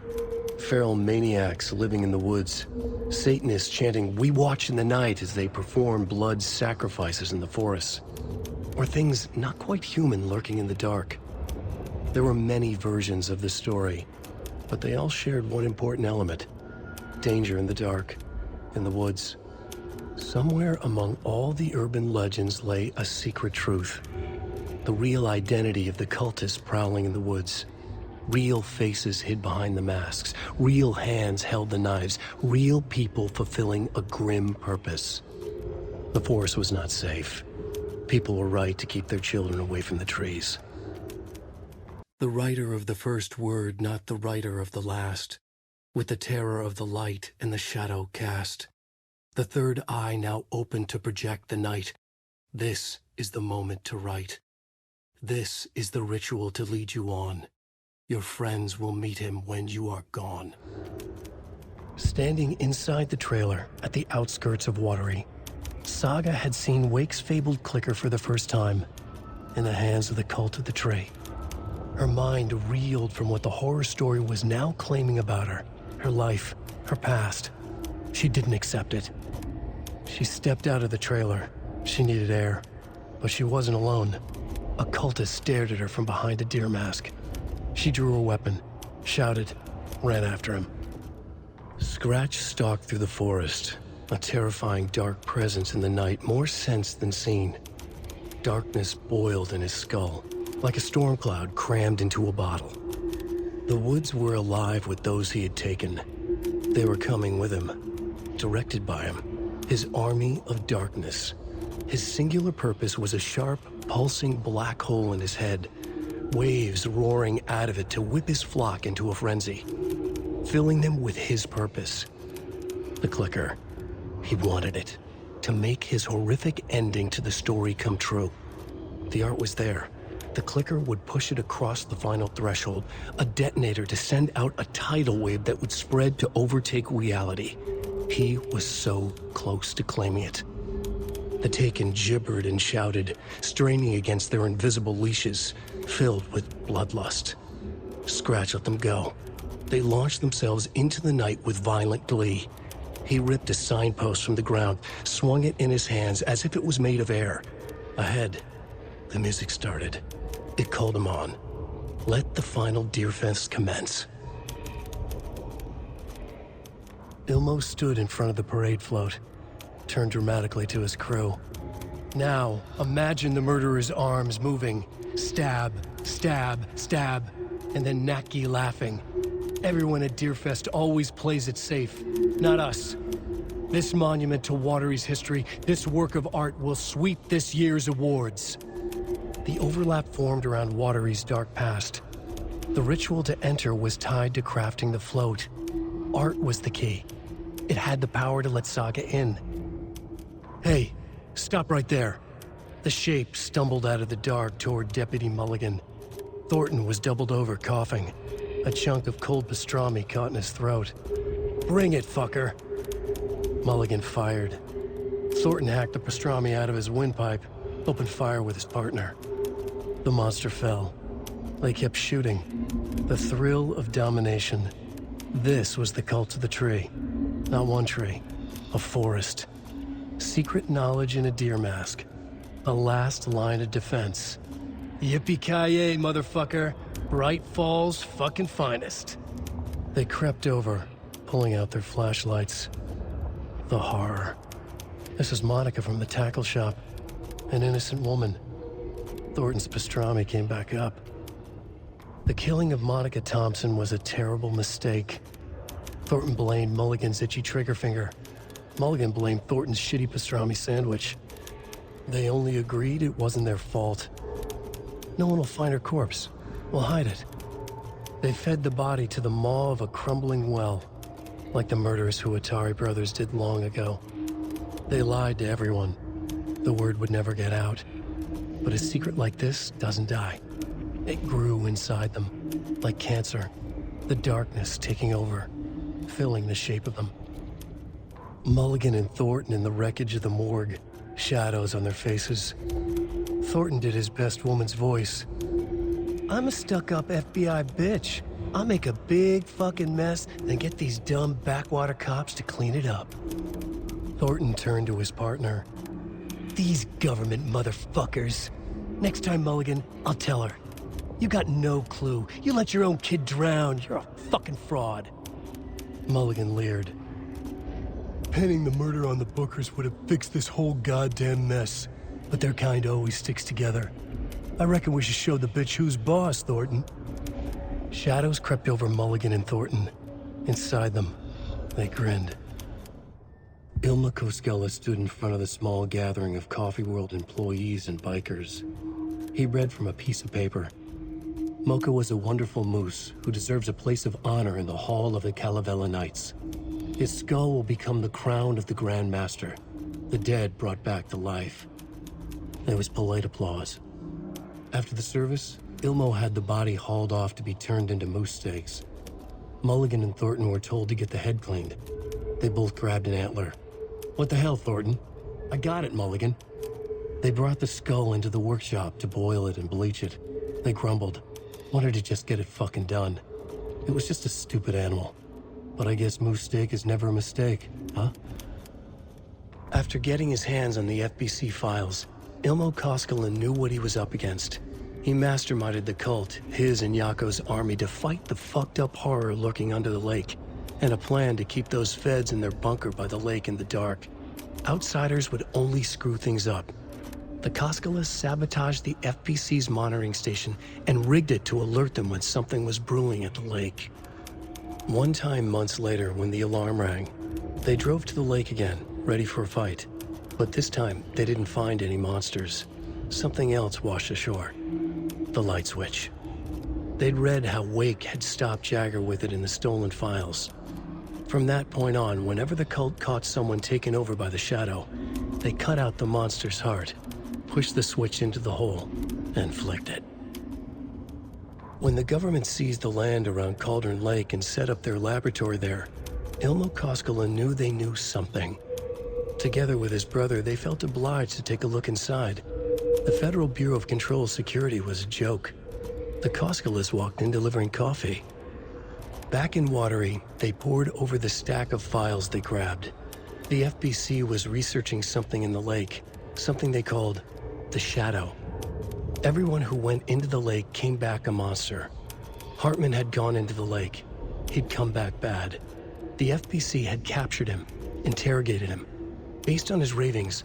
Feral maniacs living in the woods. Satanists chanting, "We watch in the night," as they perform blood sacrifices in the forests. Or things not quite human lurking in the dark. There were many versions of the story, but they all shared one important element: danger in the dark, in the woods. Somewhere among all the urban legends lay a secret truth. The real identity of the cultists prowling in the woods. Real faces hid behind the masks. Real hands held the knives. Real people fulfilling a grim purpose. The forest was not safe. People were right to keep their children away from the trees. The writer of the first word, not the writer of the last. With the terror of the light and the shadow cast. The third eye now open to project the night. This is the moment to write. This is the ritual to lead you on. Your friends will meet him when you are gone. Standing inside the trailer at the outskirts of Watery, Saga had seen Wake's fabled clicker for the first time, in the hands of the cult of the tree. Her mind reeled from what the horror story was now claiming about her, her life, her past. She didn't accept it. She stepped out of the trailer. She needed air, but she wasn't alone. A cultist stared at her from behind a deer mask. She drew her weapon, shouted, ran after him. Scratch stalked through the forest, a terrifying dark presence in the night, more sensed than seen. Darkness boiled in his skull, like a storm cloud crammed into a bottle. The woods were alive with those he had taken. They were coming with him, directed by him, his army of darkness. His singular purpose was a sharp, pulsing black hole in his head, waves roaring out of it to whip his flock into a frenzy, filling them with his purpose. The clicker. He wanted it, to make his horrific ending to the story come true. The art was there. The clicker would push it across the final threshold, a detonator to send out a tidal wave that would spread to overtake reality. He was so close to claiming it. The Taken gibbered and shouted, straining against their invisible leashes, filled with bloodlust. Scratch let them go. They launched themselves into the night with violent glee. He ripped a signpost from the ground, swung it in his hands as if it was made of air. Ahead, the music started. It called him on. Let the final deer fest commence. Ilmo stood in front of the parade float, turned dramatically to his crew. Now, imagine the murderer's arms moving. Stab, stab, stab, and then Naki laughing. Everyone at Deerfest always plays it safe, not us. This monument to Watery's history, this work of art will sweep this year's awards. The overlap formed around Watery's dark past. The ritual to enter was tied to crafting the float. Art was the key. It had the power to let Saga in. Hey, stop right there. The shape stumbled out of the dark toward Deputy Mulligan. Thornton was doubled over, coughing. A chunk of cold pastrami caught in his throat. Bring it, fucker. Mulligan fired. Thornton hacked the pastrami out of his windpipe, opened fire with his partner. The monster fell. They kept shooting. The thrill of domination. This was the cult of the tree. Not one tree, a forest. Secret knowledge in a deer mask. A last line of defense. Yippee-ki-yay, motherfucker. Bright Falls' fucking finest. They crept over, pulling out their flashlights. The horror. This is Monica from the tackle shop. An innocent woman. Thornton's pastrami came back up. The killing of Monica Thompson was a terrible mistake. Thornton blamed Mulligan's itchy trigger finger. Mulligan blamed Thornton's shitty pastrami sandwich. They only agreed it wasn't their fault. No one will find her corpse. We'll hide it. They fed the body to the maw of a crumbling well, like the murderous Huatari brothers did long ago. They lied to everyone. The word would never get out. But a secret like this doesn't die. It grew inside them, like cancer, the darkness taking over, filling the shape of them. Mulligan and Thornton in the wreckage of the morgue, shadows on their faces. Thornton did his best woman's voice. I'm a stuck-up FBI bitch. I'll make a big fucking mess, then get these dumb backwater cops to clean it up. Thornton turned to his partner. These government motherfuckers. Next time, Mulligan, I'll tell her. You got no clue. You let your own kid drown. You're a fucking fraud. Mulligan leered. Pinning the murder on the Bookers would have fixed this whole goddamn mess. But their kind always sticks together. I reckon we should show the bitch who's boss, Thornton. Shadows crept over Mulligan and Thornton. Inside them, they grinned. Ilma Koskela stood in front of the small gathering of Coffee World employees and bikers. He read from a piece of paper. Mocha was a wonderful moose who deserves a place of honor in the Hall of the Calavella Knights. His skull will become the crown of the Grand Master, the dead brought back to life. There was polite applause. After the service, Ilmo had the body hauled off to be turned into moose steaks. Mulligan and Thornton were told to get the head cleaned. They both grabbed an antler. What the hell, Thornton? I got it, Mulligan. They brought the skull into the workshop to boil it and bleach it. They grumbled. Wanted to just get it fucking done. It was just a stupid animal. But I guess moose steak is never a mistake, huh? After getting his hands on the FBC files, Ilmo Koskela knew what he was up against. He masterminded the cult, his and Yako's army, to fight the fucked up horror lurking under the lake, and a plan to keep those feds in their bunker by the lake in the dark. Outsiders would only screw things up. The Koskelas sabotaged the FBC's monitoring station and rigged it to alert them when something was brewing at the lake. One time months later, when the alarm rang, they drove to the lake again, ready for a fight. But this time, they didn't find any monsters. Something else washed ashore. The light switch. They'd read how Wake had stopped Jagger with it in the stolen files. From that point on, whenever the cult caught someone taken over by the Shadow, they cut out the monster's heart, pushed the switch into the hole, and flicked it. When the government seized the land around Cauldron Lake and set up their laboratory there, Ilmo Koskela knew they knew something. Together with his brother, they felt obliged to take a look inside. The Federal Bureau of Control Security was a joke. The Koskelas walked in delivering coffee. Back in Watery, they pored over the stack of files they grabbed. The FBC was researching something in the lake, something they called the Shadow. Everyone who went into the lake came back a monster. Hartman had gone into the lake. He'd come back bad. The FBC had captured him, interrogated him. Based on his ravings,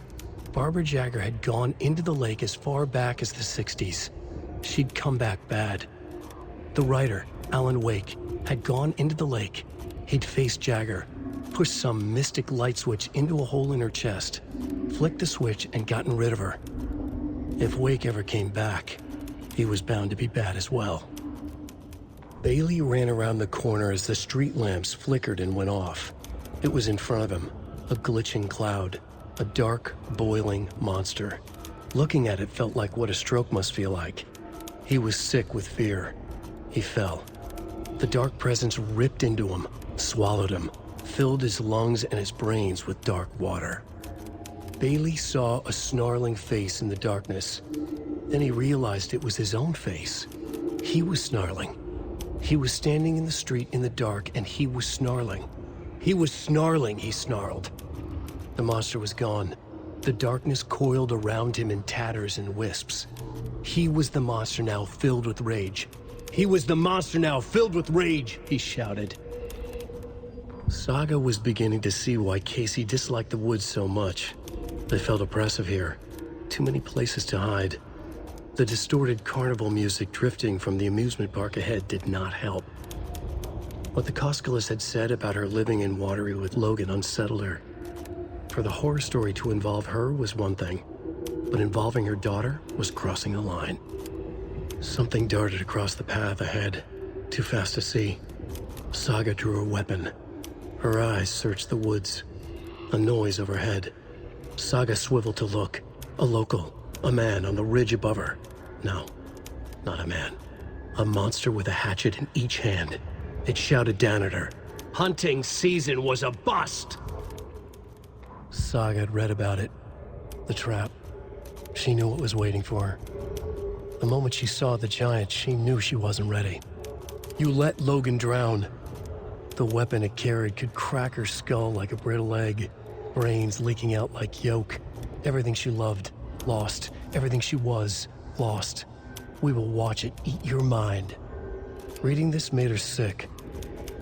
Barbara Jagger had gone into the lake as far back as the 60s. She'd come back bad. The writer, Alan Wake, had gone into the lake. He'd faced Jagger, pushed some mystic light switch into a hole in her chest, flicked the switch and gotten rid of her. If Wake ever came back, he was bound to be bad as well. Bailey ran around the corner as the street lamps flickered and went off. It was in front of him, a glitching cloud, a dark, boiling monster. Looking at it felt like what a stroke must feel like. He was sick with fear. He fell. The dark presence ripped into him, swallowed him, filled his lungs and his brains with dark water. Bailey saw a snarling face in the darkness. Then he realized it was his own face. He was snarling. He was standing in the street in the dark, and he was snarling. He was snarling, he snarled. The monster was gone. The darkness coiled around him in tatters and wisps. He was the monster now filled with rage. He was the monster now filled with rage, he shouted. Saga was beginning to see why Casey disliked the woods so much. They felt oppressive here. Too many places to hide. The distorted carnival music drifting from the amusement park ahead did not help. What the Koskelas had said about her living in Watery with Logan unsettled her. For the horror story to involve her was one thing, but involving her daughter was crossing a line. Something darted across the path ahead, too fast to see. Saga drew her weapon. Her eyes searched the woods. A noise overhead. Saga swiveled to look. A local, a man on the ridge above her. No, not a man. A monster with a hatchet in each hand. It shouted down at her. Hunting season was a bust! Saga had read about it. The trap. She knew what was waiting for her. The moment she saw the giant, she knew she wasn't ready. You let Logan drown. The weapon it carried could crack her skull like a brittle egg. Brains leaking out like yolk. Everything she loved, lost. Everything she was, lost. We will watch it eat your mind. Reading this made her sick,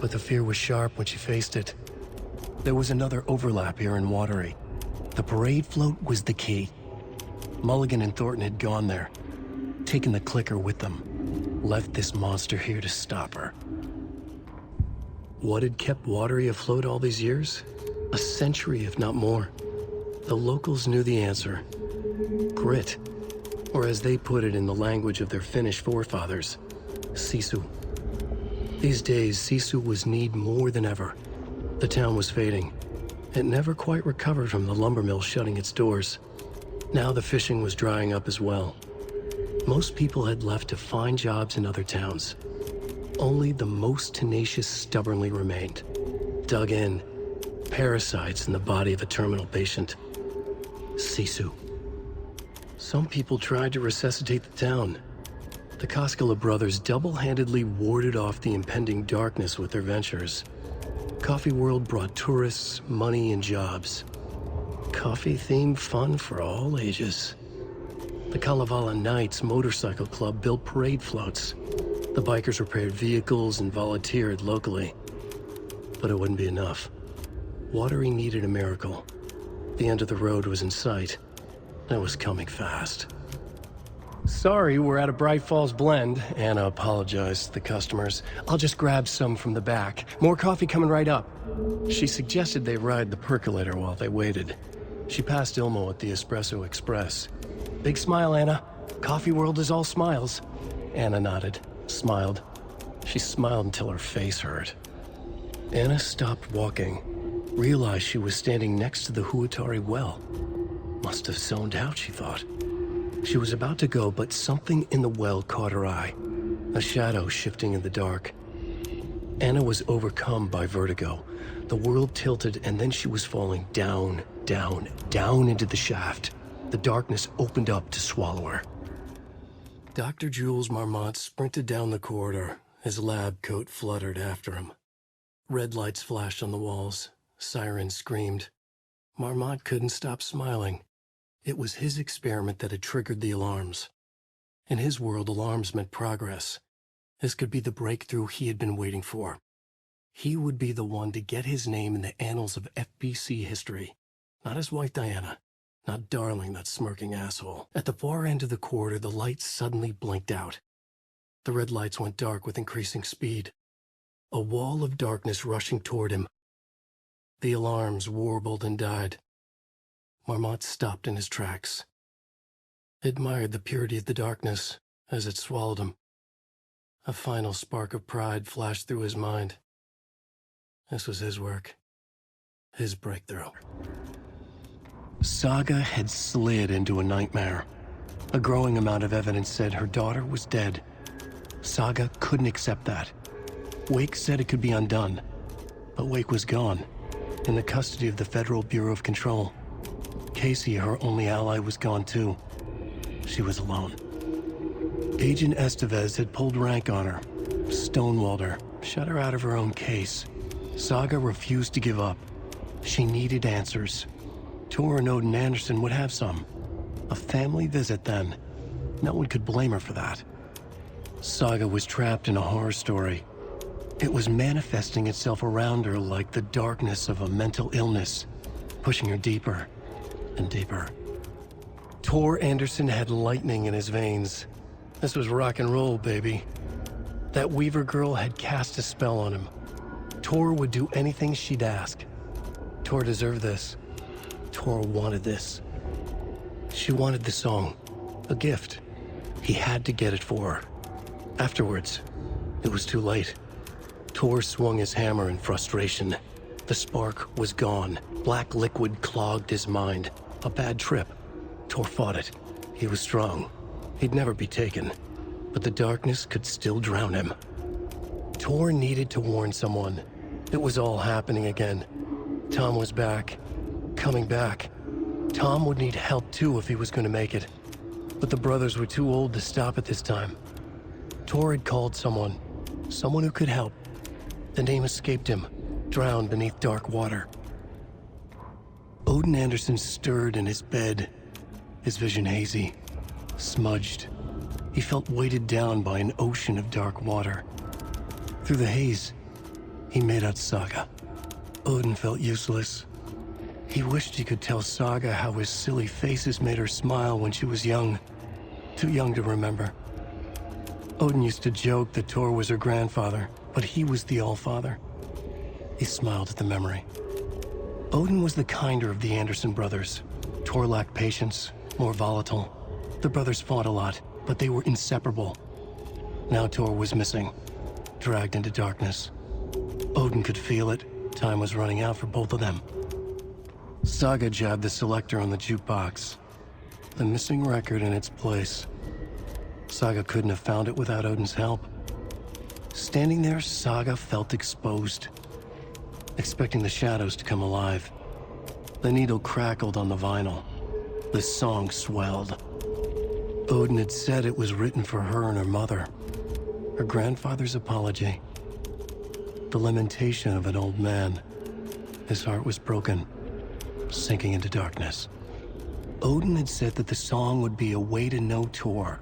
but the fear was sharp when she faced it. There was another overlap here in Watery. The parade float was the key. Mulligan and Thornton had gone there, taken the clicker with them, left this monster here to stop her. What had kept Watery afloat all these years? A century, if not more. The locals knew the answer. Grit. Or as they put it in the language of their Finnish forefathers, sisu. These days, sisu was needed more than ever. The town was fading. It never quite recovered from the lumber mill shutting its doors. Now the fishing was drying up as well. Most people had left to find jobs in other towns. Only the most tenacious stubbornly remained. Dug in. Parasites in the body of a terminal patient. Sisu. Some people tried to resuscitate the town. The Koskela brothers double-handedly warded off the impending darkness with their ventures. Coffee World brought tourists, money, and jobs. Coffee-themed fun for all ages. The Kalevala Knights Motorcycle Club built parade floats. The bikers repaired vehicles and volunteered locally. But it wouldn't be enough. Watery needed a miracle. The end of the road was in sight. It was coming fast. Sorry, we're at a Bright Falls blend. Anna apologized to the customers. I'll just grab some from the back. More coffee coming right up. She suggested they ride the percolator while they waited. She passed Ilmo at the Espresso Express. Big smile, Anna. Coffee World is all smiles. Anna nodded, smiled. She smiled until her face hurt. Anna stopped walking, realized she was standing next to the Huatari well. Must have zoned out, she thought. She was about to go, but something in the well caught her eye. A shadow shifting in the dark. Anna was overcome by vertigo. The world tilted, and then she was falling down, down, down into the shaft. The darkness opened up to swallow her. Dr. Jules Marmont sprinted down the corridor. His lab coat fluttered after him. Red lights flashed on the walls. Sirens screamed. Marmont couldn't stop smiling. It was his experiment that had triggered the alarms. In his world, alarms meant progress. This could be the breakthrough he had been waiting for. He would be the one to get his name in the annals of FBC history. Not his wife Diana. Not Darling, that smirking asshole. At the far end of the corridor, the lights suddenly blinked out. The red lights went dark with increasing speed. A wall of darkness rushing toward him. The alarms warbled and died. Marmont stopped in his tracks. Admired the purity of the darkness as it swallowed him. A final spark of pride flashed through his mind. This was his work. His breakthrough. Saga had slid into a nightmare. A growing amount of evidence said her daughter was dead. Saga couldn't accept that. Wake said it could be undone. But Wake was gone, in the custody of the Federal Bureau of Control. Casey, her only ally, was gone too. She was alone. Agent Estevez had pulled rank on her, stonewalled her, shut her out of her own case. Saga refused to give up. She needed answers. Tor and Odin Anderson would have some. A family visit then. No one could blame her for that. Saga was trapped in a horror story. It was manifesting itself around her like the darkness of a mental illness, pushing her deeper and deeper. Tor Anderson had lightning in his veins. This was rock and roll, baby. That Weaver girl had cast a spell on him. Tor would do anything she'd ask. Tor deserved this. Tor wanted this. She wanted the song, a gift. He had to get it for her. Afterwards, it was too late. Tor swung his hammer in frustration. The spark was gone. Black liquid clogged his mind. A bad trip. Tor fought it. He was strong. He'd never be taken. But the darkness could still drown him. Tor needed to warn someone. It was all happening again. Tom was back. Coming back. Tom would need help too if he was going to make it. But the brothers were too old to stop it this time. Tor had called someone. Someone who could help. The name escaped him, drowned beneath dark water. Odin Anderson stirred in his bed, his vision hazy, smudged. He felt weighted down by an ocean of dark water. Through the haze, he made out Saga. Odin felt useless. He wished he could tell Saga how his silly faces made her smile when she was young. Too young to remember. Odin used to joke that Tor was her grandfather, but he was the Allfather. He smiled at the memory. Odin was the kinder of the Anderson brothers. Tor lacked patience, more volatile. The brothers fought a lot, but they were inseparable. Now Tor was missing, dragged into darkness. Odin could feel it. Time was running out for both of them. Saga jabbed the selector on the jukebox. The missing record in its place. Saga couldn't have found it without Odin's help. Standing there, Saga felt exposed, expecting the shadows to come alive. The needle crackled on the vinyl. The song swelled. Odin had said it was written for her and her mother. Her grandfather's apology. The lamentation of an old man. His heart was broken, sinking into darkness. Odin had said that the song would be a way to know Tor,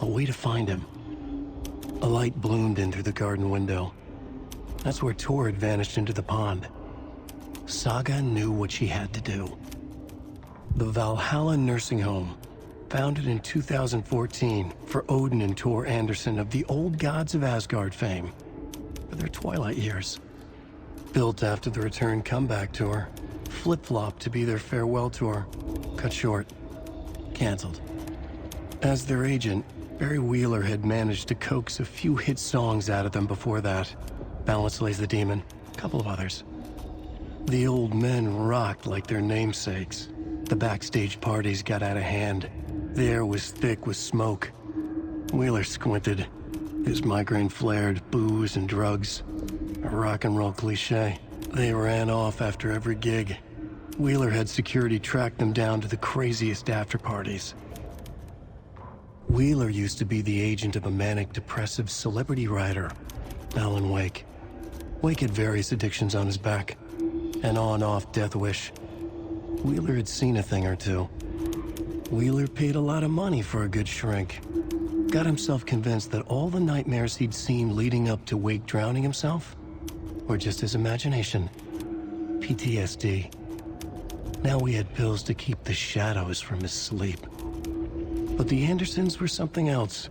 a way to find him. A light bloomed in through the garden window. That's where Tor had vanished into the pond. Saga knew what she had to do. The Valhalla nursing home, founded in 2014 for Odin and Tor Anderson of the old gods of Asgard fame, for their twilight years. Built after the return comeback tour, flip-flopped to be their farewell tour, cut short, canceled. As their agent, Barry Wheeler had managed to coax a few hit songs out of them before that. Balance Lays the Demon, a couple of others. The old men rocked like their namesakes. The backstage parties got out of hand. The air was thick with smoke. Wheeler squinted. His migraine flared, booze and drugs. A rock and roll cliche. They ran off after every gig. Wheeler had security track them down to the craziest after parties. Wheeler used to be the agent of a manic-depressive celebrity writer, Alan Wake. Wake had various addictions on his back. An on-off death wish. Wheeler had seen a thing or two. Wheeler paid a lot of money for a good shrink. Got himself convinced that all the nightmares he'd seen leading up to Wake drowning himself were just his imagination. PTSD. Now he had pills to keep the shadows from his sleep. But the Andersons were something else.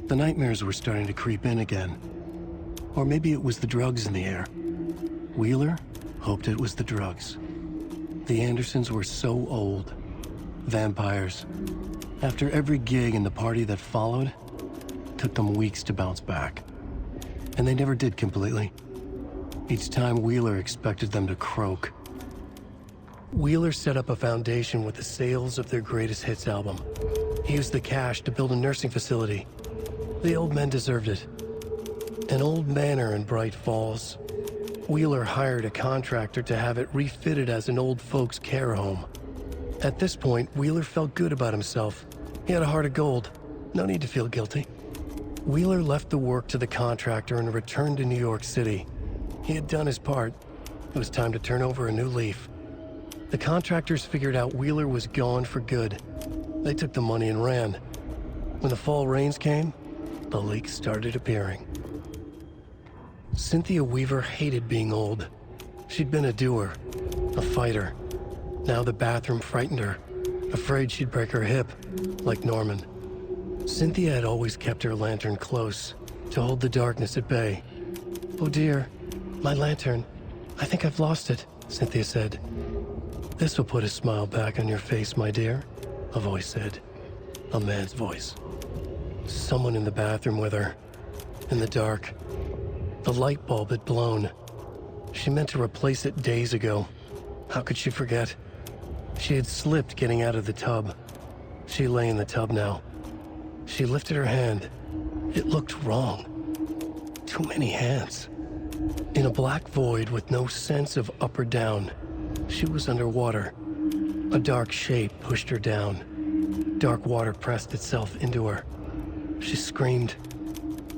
The nightmares were starting to creep in again. Or maybe it was the drugs in the air. Wheeler hoped it was the drugs. The Andersons were so old. Vampires. After every gig and the party that followed, took them weeks to bounce back. And they never did completely. Each time Wheeler expected them to croak. Wheeler set up a foundation with the sales of their greatest hits album. He used the cash to build a nursing facility. The old men deserved it. An old manor in Bright Falls. Wheeler hired a contractor to have it refitted as an old folks' care home. At this point, Wheeler felt good about himself. He had a heart of gold. No need to feel guilty. Wheeler left the work to the contractor and returned to New York City. He had done his part. It was time to turn over a new leaf. The contractors figured out Wheeler was gone for good. They took the money and ran. When the fall rains came, the leaks started appearing. Cynthia Weaver hated being old. She'd been a doer, a fighter. Now the bathroom frightened her, afraid she'd break her hip, like Norman. Cynthia had always kept her lantern close, to hold the darkness at bay. "Oh dear, my lantern. I think I've lost it," Cynthia said. "This will put a smile back on your face, my dear," a voice said. A man's voice. Someone in the bathroom with her. In the dark. The light bulb had blown. She meant to replace it days ago. How could she forget? She had slipped getting out of the tub. She lay in the tub now. She lifted her hand. It looked wrong. Too many hands. In a black void with no sense of up or down, she was underwater. A dark shape pushed her down. Dark water pressed itself into her. She screamed.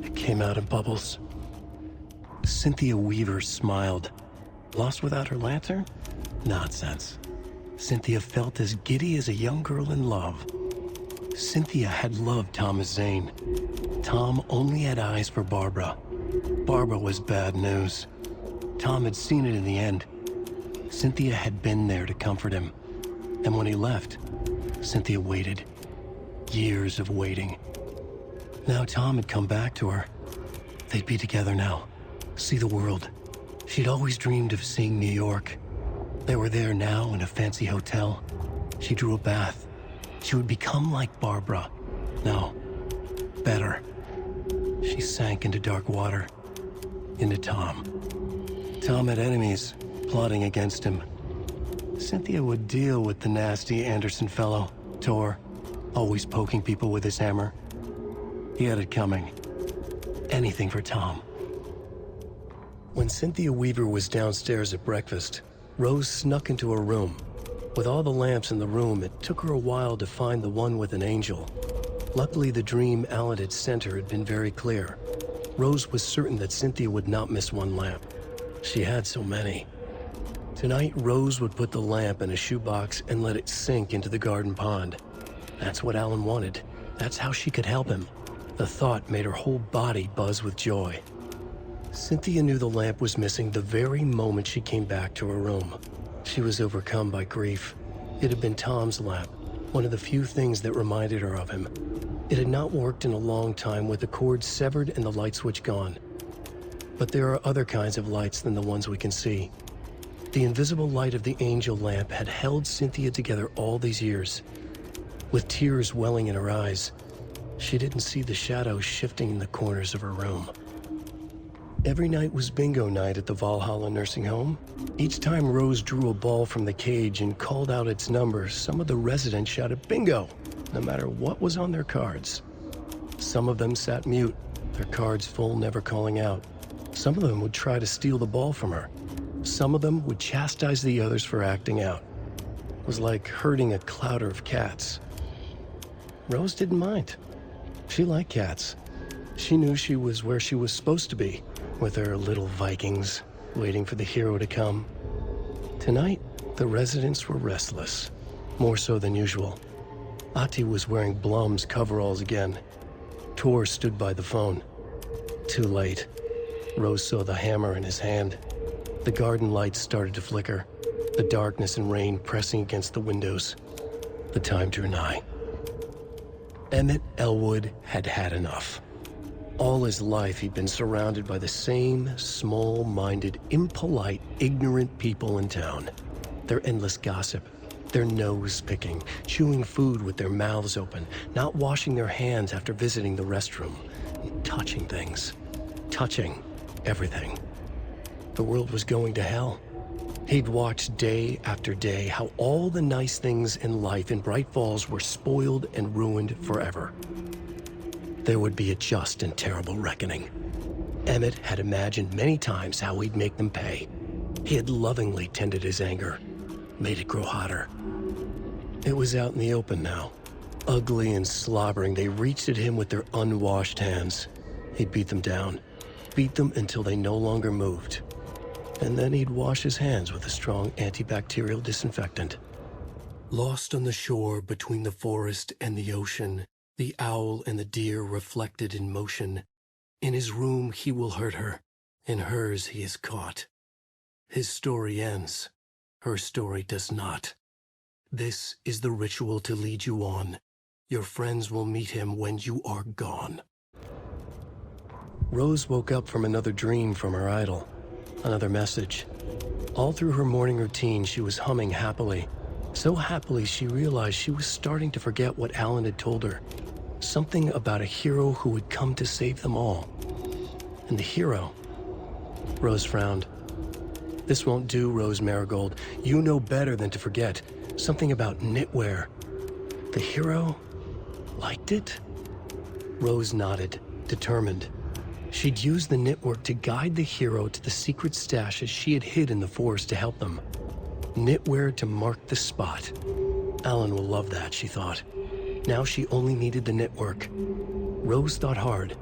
It came out in bubbles. Cynthia Weaver smiled. Lost without her lantern? Nonsense. Cynthia felt as giddy as a young girl in love. Cynthia had loved Thomas Zane. Tom only had eyes for Barbara. Barbara was bad news. Tom had seen it in the end. Cynthia had been there to comfort him. And when he left, Cynthia waited. Years of waiting. Now Tom had come back to her. They'd be together now. See the world. She'd always dreamed of seeing New York. They were there now in a fancy hotel. She drew a bath. She would become like Barbara. No, better. She sank into dark water. Into Tom. Tom had enemies plotting against him. Cynthia would deal with the nasty Anderson fellow, Tor, always poking people with his hammer. He had it coming. Anything for Tom. When Cynthia Weaver was downstairs at breakfast, Rose snuck into her room. With all the lamps in the room, it took her a while to find the one with an angel. Luckily, the dream Alan had sent her had been very clear. Rose was certain that Cynthia would not miss one lamp. She had so many. Tonight, Rose would put the lamp in a shoebox and let it sink into the garden pond. That's what Alan wanted. That's how she could help him. The thought made her whole body buzz with joy. Cynthia knew the lamp was missing the very moment she came back to her room. She was overcome by grief. It had been Tom's lamp, one of the few things that reminded her of him. It had not worked in a long time with the cord severed and the light switch gone. But there are other kinds of lights than the ones we can see. The invisible light of the angel lamp had held Cynthia together all these years. With tears welling in her eyes, she didn't see the shadows shifting in the corners of her room. Every night was bingo night at the Valhalla nursing home. Each time Rose drew a ball from the cage and called out its number, some of the residents shouted bingo, no matter what was on their cards. Some of them sat mute, their cards full, never calling out. Some of them would try to steal the ball from her. Some of them would chastise the others for acting out. It was like herding a clouder of cats. Rose didn't mind. She liked cats. She knew she was where she was supposed to be, with her little Vikings, waiting for the hero to come. Tonight, the residents were restless, more so than usual. Ati was wearing Blum's coveralls again. Tor stood by the phone. Too late. Rose saw the hammer in his hand. The garden lights started to flicker, the darkness and rain pressing against the windows. The time drew nigh. Emmett Elwood had had enough. All his life, he'd been surrounded by the same small-minded, impolite, ignorant people in town. Their endless gossip, their nose-picking, chewing food with their mouths open, not washing their hands after visiting the restroom, and touching things. Touching everything. The world was going to hell. He'd watched day after day how all the nice things in life in Bright Falls were spoiled and ruined forever. There would be a just and terrible reckoning. Emmett had imagined many times how he'd make them pay. He had lovingly tended his anger, made it grow hotter. It was out in the open now. Ugly and slobbering, they reached at him with their unwashed hands. He'd beat them down, beat them until they no longer moved. And then he'd wash his hands with a strong antibacterial disinfectant. Lost on the shore between the forest and the ocean, the owl and the deer reflected in motion. In his room he will hurt her, in hers he is caught. His story ends, her story does not. This is the ritual to lead you on. Your friends will meet him when you are gone. Rose woke up from another dream from her idol, another message. All through her morning routine she was humming happily. So happily she realized she was starting to forget what Alan had told her. Something about a hero who would come to save them all. And the hero... Rose frowned. This won't do, Rose Marigold. You know better than to forget. Something about knitwear. The hero liked it? Rose nodded, determined. She'd use the knitwork to guide the hero to the secret stashes she had hid in the forest to help them. Knitwear to mark the spot. Alan will love that, she thought. Now she only needed the knitwork. Rose thought hard.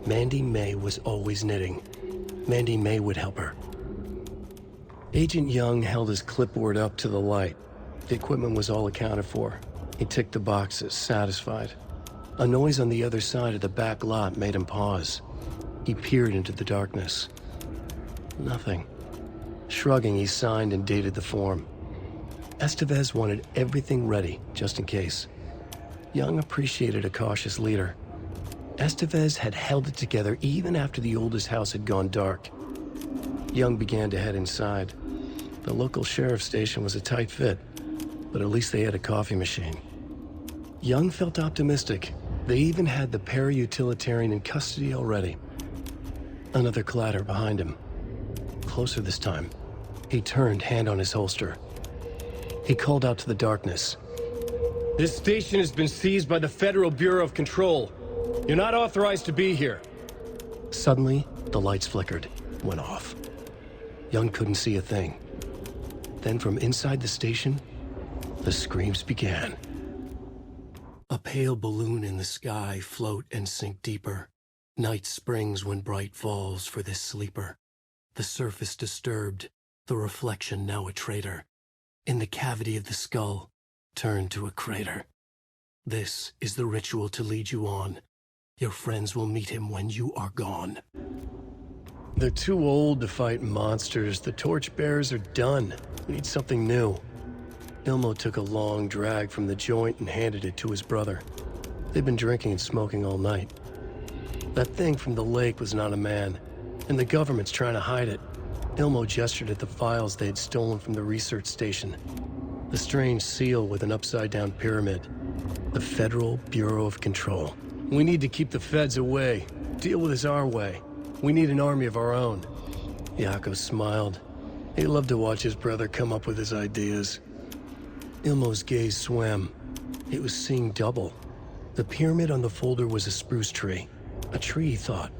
Mandy May was always knitting. Mandy May would help her. Agent Young held his clipboard up to the light. The equipment was all accounted for. He ticked the boxes, satisfied. A noise on the other side of the back lot made him pause. He peered into the darkness. Nothing. Shrugging, he signed and dated the form. Estevez wanted everything ready, just in case. Young appreciated a cautious leader. Estevez had held it together even after the oldest house had gone dark. Young began to head inside. The local sheriff's station was a tight fit, but at least they had a coffee machine. Young felt optimistic. They even had the para-utilitarian in custody already. Another clatter behind him. Closer this time. He turned, hand on his holster. He called out to the darkness. This station has been seized by the Federal Bureau of Control. You're not authorized to be here. Suddenly, the lights flickered, went off. Young couldn't see a thing. Then from inside the station, the screams began. A pale balloon in the sky float and sink deeper. Night springs when bright falls for this sleeper. The surface disturbed, the reflection now a traitor. In the cavity of the skull, turned to a crater. This is the ritual to lead you on. Your friends will meet him when you are gone. They're too old to fight monsters. The torchbearers are done. We need something new. Ilmo took a long drag from the joint and handed it to his brother. They'd been drinking and smoking all night. That thing from the lake was not a man, and the government's trying to hide it. Ilmo gestured at the files they had stolen from the research station. The strange seal with an upside-down pyramid. The Federal Bureau of Control. We need to keep the feds away. Deal with this our way. We need an army of our own. Yako smiled. He loved to watch his brother come up with his ideas. Ilmo's gaze swam. He was seeing double. The pyramid on the folder was a spruce tree. A tree, he thought.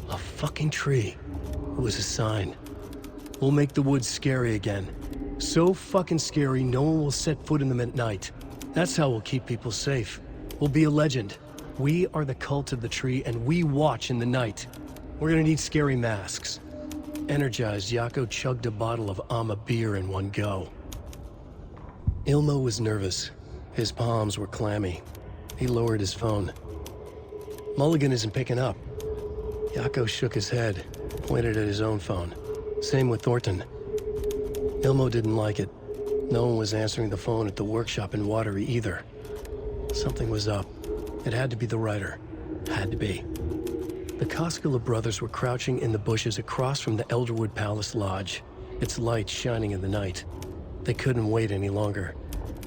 A fucking tree. It was a sign. We'll make the woods scary again. So fucking scary, no one will set foot in them at night. That's how we'll keep people safe. We'll be a legend. We are the cult of the tree, and we watch in the night. We're gonna need scary masks. Energized, Yako chugged a bottle of Ama beer in one go. Ilmo was nervous. His palms were clammy. He lowered his phone. Mulligan isn't picking up. Yako shook his head, pointed at his own phone. Same with Thornton. Ilmo didn't like it. No one was answering the phone at the workshop in Watery either. Something was up. It had to be the writer. Had to be. The Koskela brothers were crouching in the bushes across from the Elderwood Palace Lodge, its lights shining in the night. They couldn't wait any longer.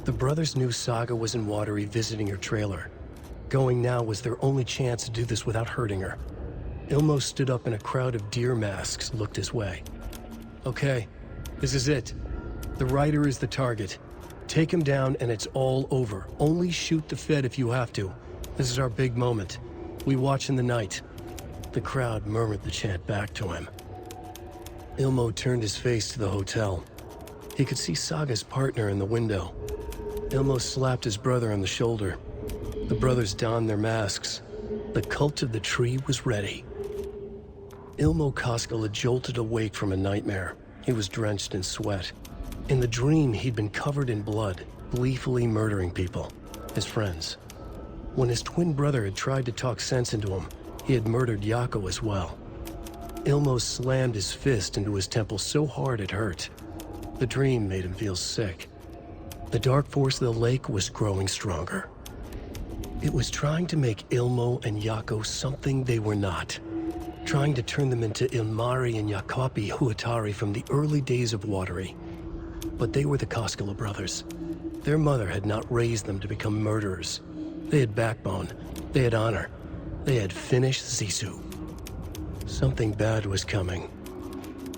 The brothers knew Saga was in Watery visiting her trailer. Going now was their only chance to do this without hurting her. Ilmo stood up and a crowd of deer masks looked his way. Okay, this is it. The writer is the target. Take him down and it's all over. Only shoot the Fed if you have to. This is our big moment. We watch in the night. The crowd murmured the chant back to him. Ilmo turned his face to the hotel. He could see Saga's partner in the window. Ilmo slapped his brother on the shoulder. The brothers donned their masks. The cult of the tree was ready. Ilmo Koskela jolted awake from a nightmare. He was drenched in sweat. In the dream, he'd been covered in blood, gleefully murdering people, his friends. When his twin brother had tried to talk sense into him, he had murdered Yako as well. Ilmo slammed his fist into his temple so hard it hurt. The dream made him feel sick. The dark force of the lake was growing stronger. It was trying to make Ilmo and Yako something they were not. Trying to turn them into Ilmari and Yakopi Huatari from the early days of Watery. But they were the Koskela brothers. Their mother had not raised them to become murderers. They had backbone. They had honor. They had finished Sisu. Something bad was coming.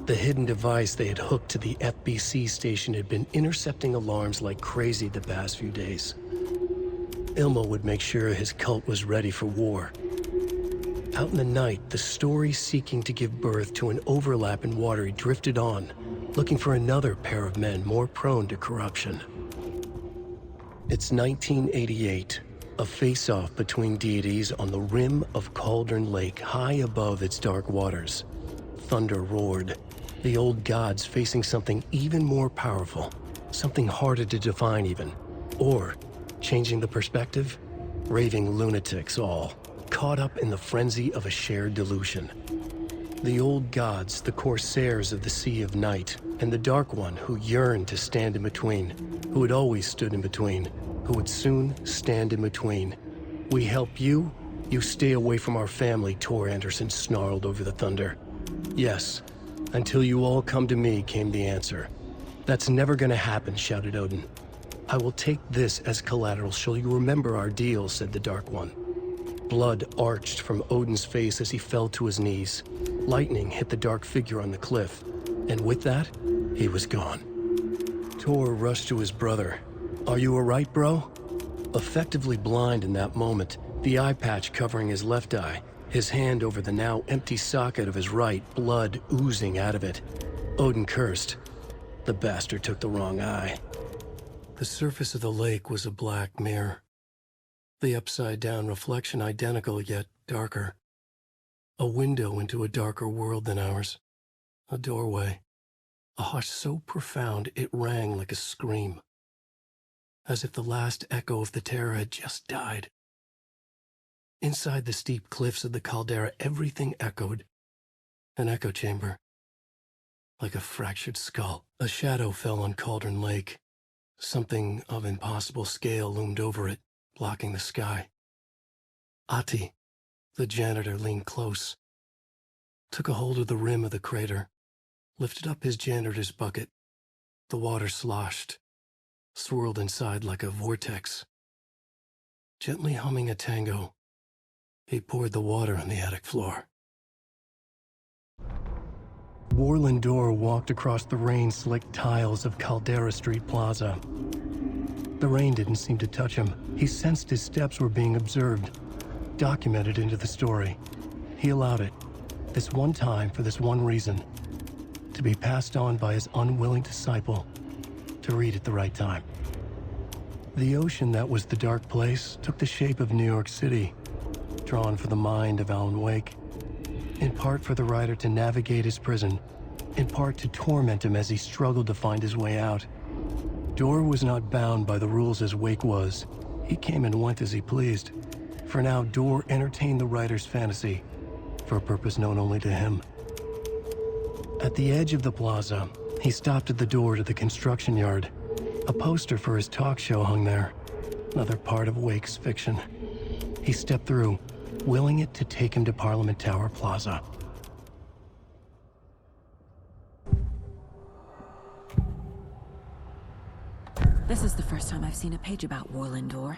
The hidden device they had hooked to the FBC station had been intercepting alarms like crazy the past few days. Ilmo would make sure his cult was ready for war. Out in the night, the story seeking to give birth to an overlap in Watery drifted on, looking for another pair of men more prone to corruption. It's 1988, a face-off between deities on the rim of Cauldron Lake, high above its dark waters. Thunder roared, the old gods facing something even more powerful, something harder to define even. Or, changing the perspective, raving lunatics all, caught up in the frenzy of a shared delusion. The old gods, the corsairs of the Sea of Night, and the Dark One who yearned to stand in between, who had always stood in between, who would soon stand in between. We help you, you stay away from our family, Tor Anderson snarled over the thunder. Yes, until you all come to me, came the answer. That's never gonna happen, shouted Odin. I will take this as collateral, shall you remember our deal, said the Dark One. Blood arched from Odin's face as he fell to his knees. Lightning hit the dark figure on the cliff, and with that, he was gone. Tor rushed to his brother. Are you alright, bro? Effectively blind in that moment, the eye patch covering his left eye, his hand over the now empty socket of his right, blood oozing out of it. Odin cursed. The bastard took the wrong eye. The surface of the lake was a black mirror. The upside-down reflection identical yet darker. A window into a darker world than ours. A doorway. A hush so profound it rang like a scream. As if the last echo of the terror had just died. Inside the steep cliffs of the caldera, everything echoed. An echo chamber. Like a fractured skull, a shadow fell on Cauldron Lake. Something of impossible scale loomed over it, blocking the sky. Ati, the janitor, leaned close, took a hold of the rim of the crater, lifted up his janitor's bucket. The water sloshed, swirled inside like a vortex. Gently humming a tango, he poured the water on the attic floor. Warlindor walked across the rain-slicked tiles of Caldera Street Plaza. The rain didn't seem to touch him. He sensed his steps were being observed, documented into the story. He allowed it, this one time for this one reason, to be passed on by his unwilling disciple, to read at the right time. The ocean that was the dark place took the shape of New York City, drawn for the mind of Alan Wake, in part for the writer to navigate his prison, in part to torment him as he struggled to find his way out. Dor was not bound by the rules as Wake was. He came and went as he pleased. For now, Dor entertained the writer's fantasy, for a purpose known only to him. At the edge of the plaza, he stopped at the door to the construction yard. A poster for his talk show hung there, another part of Wake's fiction. He stepped through, willing it to take him to Parliament Tower Plaza. This is the first time I've seen a page about Warlindor.